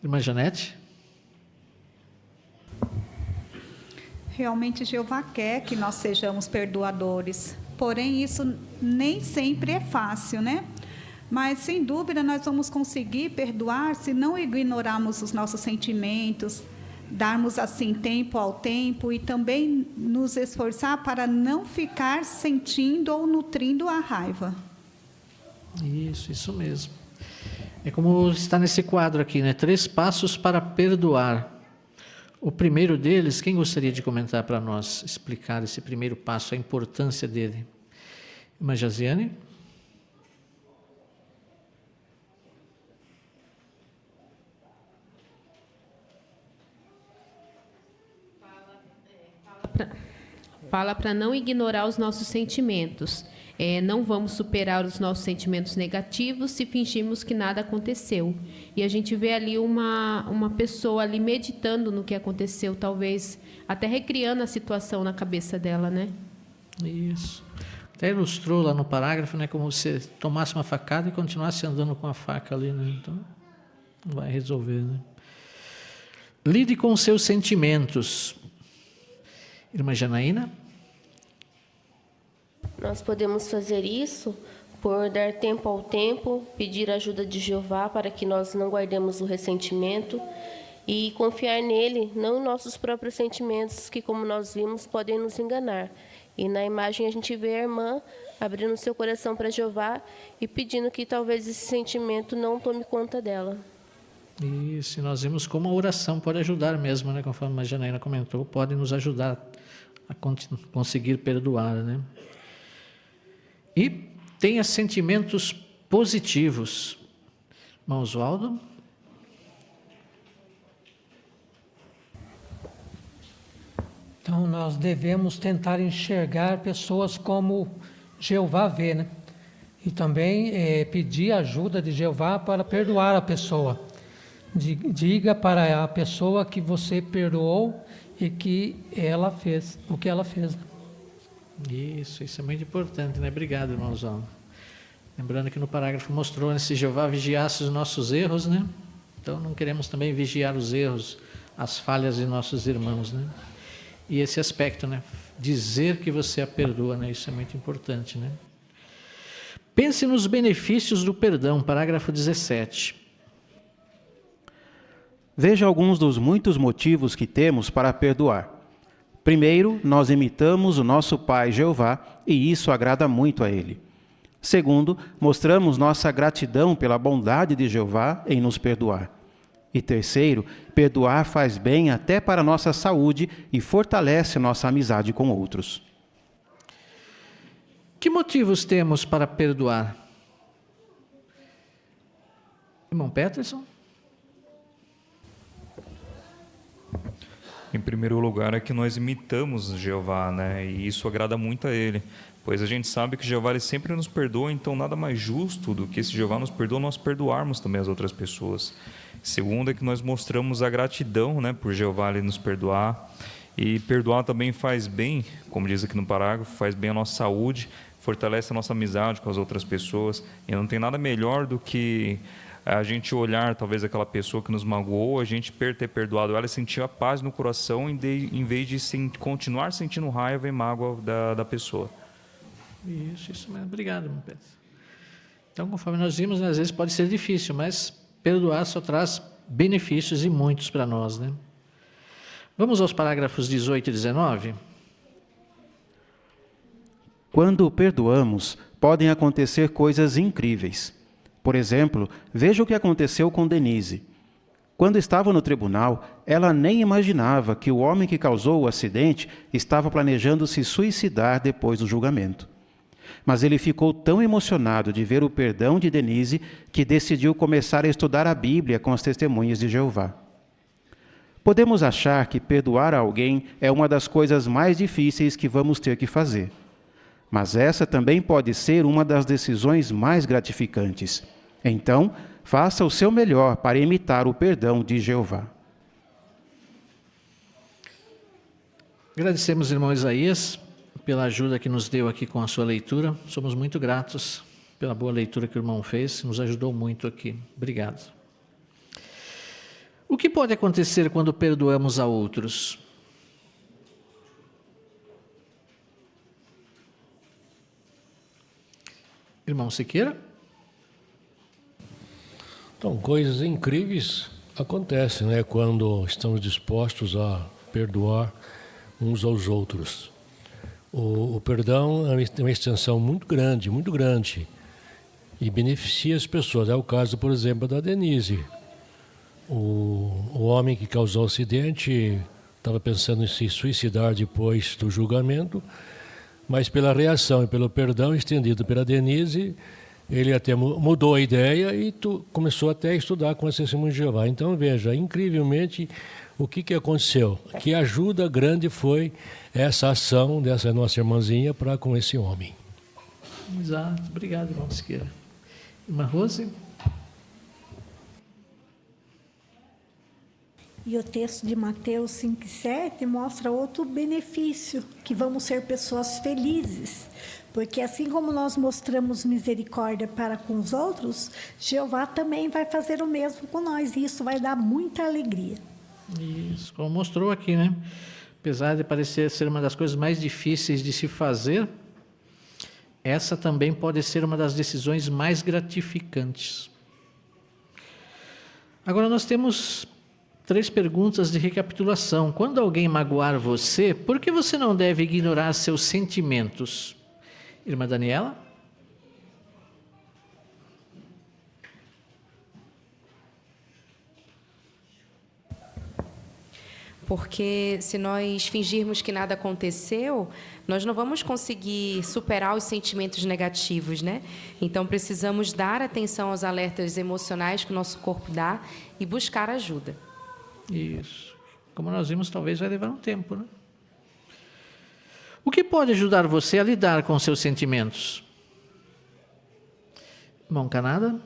Irmã Janete? Realmente, Jeová quer que nós sejamos perdoadores. Porém, isso nem sempre é fácil, né? Mas, sem dúvida, nós vamos conseguir perdoar se não ignorarmos os nossos sentimentos, darmos, assim, tempo ao tempo e também nos esforçar para não ficar sentindo ou nutrindo a raiva. Isso mesmo. É como está nesse quadro aqui, né? 3 passos para perdoar. O primeiro deles, quem gostaria de comentar para nós, explicar esse primeiro passo, a importância dele? Irmã Josiane? Fala para não ignorar os nossos sentimentos. Não vamos superar os nossos sentimentos negativos se fingirmos que nada aconteceu. E a gente vê ali uma pessoa ali meditando no que aconteceu, talvez até recriando a situação na cabeça dela, né? Isso. Até ilustrou lá no parágrafo, né, como se tomasse uma facada e continuasse andando com a faca ali, né? Então, não vai resolver, né? Lide com os seus sentimentos. Irmã Janaína? Nós podemos fazer isso por dar tempo ao tempo, pedir a ajuda de Jeová para que nós não guardemos o ressentimento e confiar nele, não em nossos próprios sentimentos, que, como nós vimos, podem nos enganar. E na imagem a gente vê a irmã abrindo seu coração para Jeová e pedindo que talvez esse sentimento não tome conta dela. Isso, e nós vimos como a oração pode ajudar mesmo, né? Conforme a Janaína comentou, pode nos ajudar a conseguir perdoar, né? E tenha sentimentos positivos. Irmão Oswaldo? Então, nós devemos tentar enxergar pessoas como Jeová vê, né? E também pedir ajuda de Jeová para perdoar a pessoa. Diga para a pessoa que você perdoou e que ela fez o que ela fez. Isso é muito importante, né? Obrigado, irmão Oswaldo. Lembrando que no parágrafo mostrou, né, se Jeová vigiasse os nossos erros, né? Então não queremos também vigiar os erros, as falhas de nossos irmãos, né? E esse aspecto, né? Dizer que você a perdoa, né? Isso é muito importante, né? Pense nos benefícios do perdão, parágrafo 17. Veja alguns dos muitos motivos que temos para perdoar. Primeiro, nós imitamos o nosso Pai Jeová e isso agrada muito a Ele. Segundo, mostramos nossa gratidão pela bondade de Jeová em nos perdoar. E terceiro, perdoar faz bem até para a nossa saúde e fortalece nossa amizade com outros. Que motivos temos para perdoar? Irmão Peterson? Em primeiro lugar é que nós imitamos Jeová, né? E isso agrada muito a Ele, pois a gente sabe que Jeová ele sempre nos perdoa, então nada mais justo do que se Jeová nos perdoa, nós perdoarmos também as outras pessoas. Segundo é que nós mostramos a gratidão, né, por Jeová ele nos perdoar, e perdoar também faz bem, como diz aqui no parágrafo, faz bem à nossa saúde, fortalece a nossa amizade com as outras pessoas. E não tem nada melhor do que a gente olhar, talvez, aquela pessoa que nos magoou, a gente ter perdoado ela e sentir a paz no coração, em vez de continuar sentindo raiva e mágoa da pessoa. Isso mesmo. Obrigado, irmão Pedro. Então, conforme nós vimos, às vezes pode ser difícil, mas perdoar só traz benefícios e muitos para nós, né? Vamos aos parágrafos 18 e 19. Quando perdoamos, podem acontecer coisas incríveis. Por exemplo, veja o que aconteceu com Denise. Quando estava no tribunal, ela nem imaginava que o homem que causou o acidente estava planejando se suicidar depois do julgamento. Mas ele ficou tão emocionado de ver o perdão de Denise que decidiu começar a estudar a Bíblia com as testemunhas de Jeová. Podemos achar que perdoar alguém é uma das coisas mais difíceis que vamos ter que fazer. Mas essa também pode ser uma das decisões mais gratificantes. Então, faça o seu melhor para imitar o perdão de Jeová. Agradecemos, irmão Isaías, pela ajuda que nos deu aqui com a sua leitura. Somos muito gratos pela boa leitura que o irmão fez, nos ajudou muito aqui. Obrigado. O que pode acontecer quando perdoamos a outros? Irmão Siqueira? Então, coisas incríveis acontecem, né? Quando estamos dispostos a perdoar uns aos outros. O perdão é uma extensão muito grande, e beneficia as pessoas. É o caso, por exemplo, da Denise. O homem que causou o acidente estava pensando em se suicidar depois do julgamento, mas pela reação e pelo perdão estendido pela Denise, ele até mudou a ideia e começou até a estudar com a Testemunha de Jeová. Então, veja, incrivelmente, o que aconteceu? Que ajuda grande foi essa ação dessa nossa irmãzinha para com esse homem. Exato. Obrigado, irmão Siqueira. Irmã Rose? E o texto de Mateus 5,7 mostra outro benefício, que vamos ser pessoas felizes. Porque assim como nós mostramos misericórdia para com os outros, Jeová também vai fazer o mesmo com nós. E isso vai dar muita alegria. Isso, como mostrou aqui, né? Apesar de parecer ser uma das coisas mais difíceis de se fazer, essa também pode ser uma das decisões mais gratificantes. Agora nós temos 3 perguntas de recapitulação. Quando alguém magoar você, por que você não deve ignorar seus sentimentos? Irmã Daniela? Porque se nós fingirmos que nada aconteceu, nós não vamos conseguir superar os sentimentos negativos, né? Então, precisamos dar atenção aos alertas emocionais que o nosso corpo dá e buscar ajuda. Isso. Como nós vimos, talvez vai levar um tempo, né? O que pode ajudar você a lidar com seus sentimentos? Irmão Canada?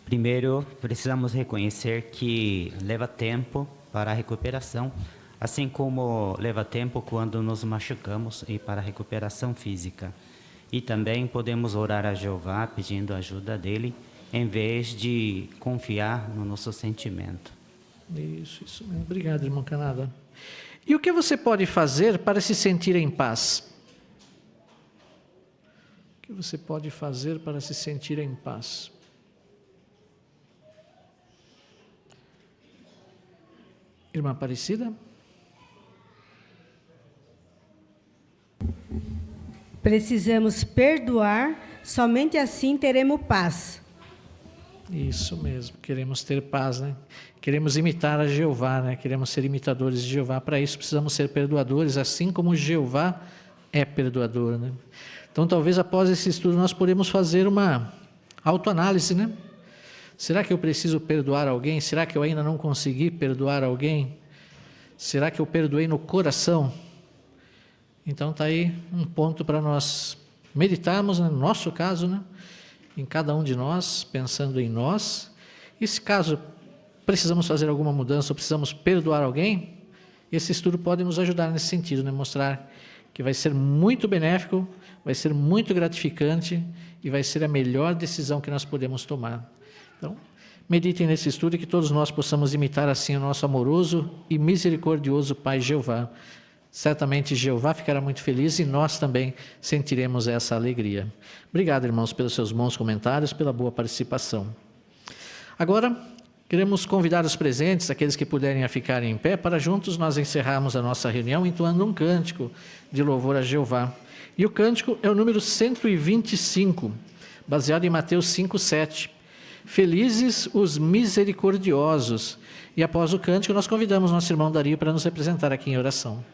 Primeiro, precisamos reconhecer que leva tempo para a recuperação, assim como leva tempo quando nos machucamos e para a recuperação física. E também podemos orar a Jeová pedindo ajuda dele, em vez de confiar no nosso sentimento. Isso mesmo. Obrigado, irmão Canada. E o que você pode fazer para se sentir em paz? O que você pode fazer para se sentir em paz? Irmã Aparecida? Precisamos perdoar, somente assim teremos paz. Isso mesmo, queremos ter paz, né? Queremos imitar a Jeová, né? Queremos ser imitadores de Jeová. Para isso precisamos ser perdoadores, assim como Jeová é perdoador, né? Então, talvez após esse estudo nós podemos fazer uma autoanálise, né? Será que eu preciso perdoar alguém? Será que eu ainda não consegui perdoar alguém? Será que eu perdoei no coração? Então está aí um ponto para nós meditarmos, no nosso caso, né? Em cada um de nós, pensando em nós. E se caso precisamos fazer alguma mudança ou precisamos perdoar alguém, esse estudo pode nos ajudar nesse sentido, né? Mostrar que vai ser muito benéfico, vai ser muito gratificante e vai ser a melhor decisão que nós podemos tomar. Então, meditem nesse estudo e que todos nós possamos imitar assim o nosso amoroso e misericordioso Pai Jeová. Certamente Jeová ficará muito feliz e nós também sentiremos essa alegria. Obrigado, irmãos, pelos seus bons comentários, pela boa participação. Agora, queremos convidar os presentes, aqueles que puderem a ficarem em pé, para juntos nós encerrarmos a nossa reunião entoando um cântico de louvor a Jeová. E o cântico é o número 125, baseado em Mateus 5:7. Felizes os misericordiosos. E após o cântico, nós convidamos nosso irmão Dario para nos representar aqui em oração.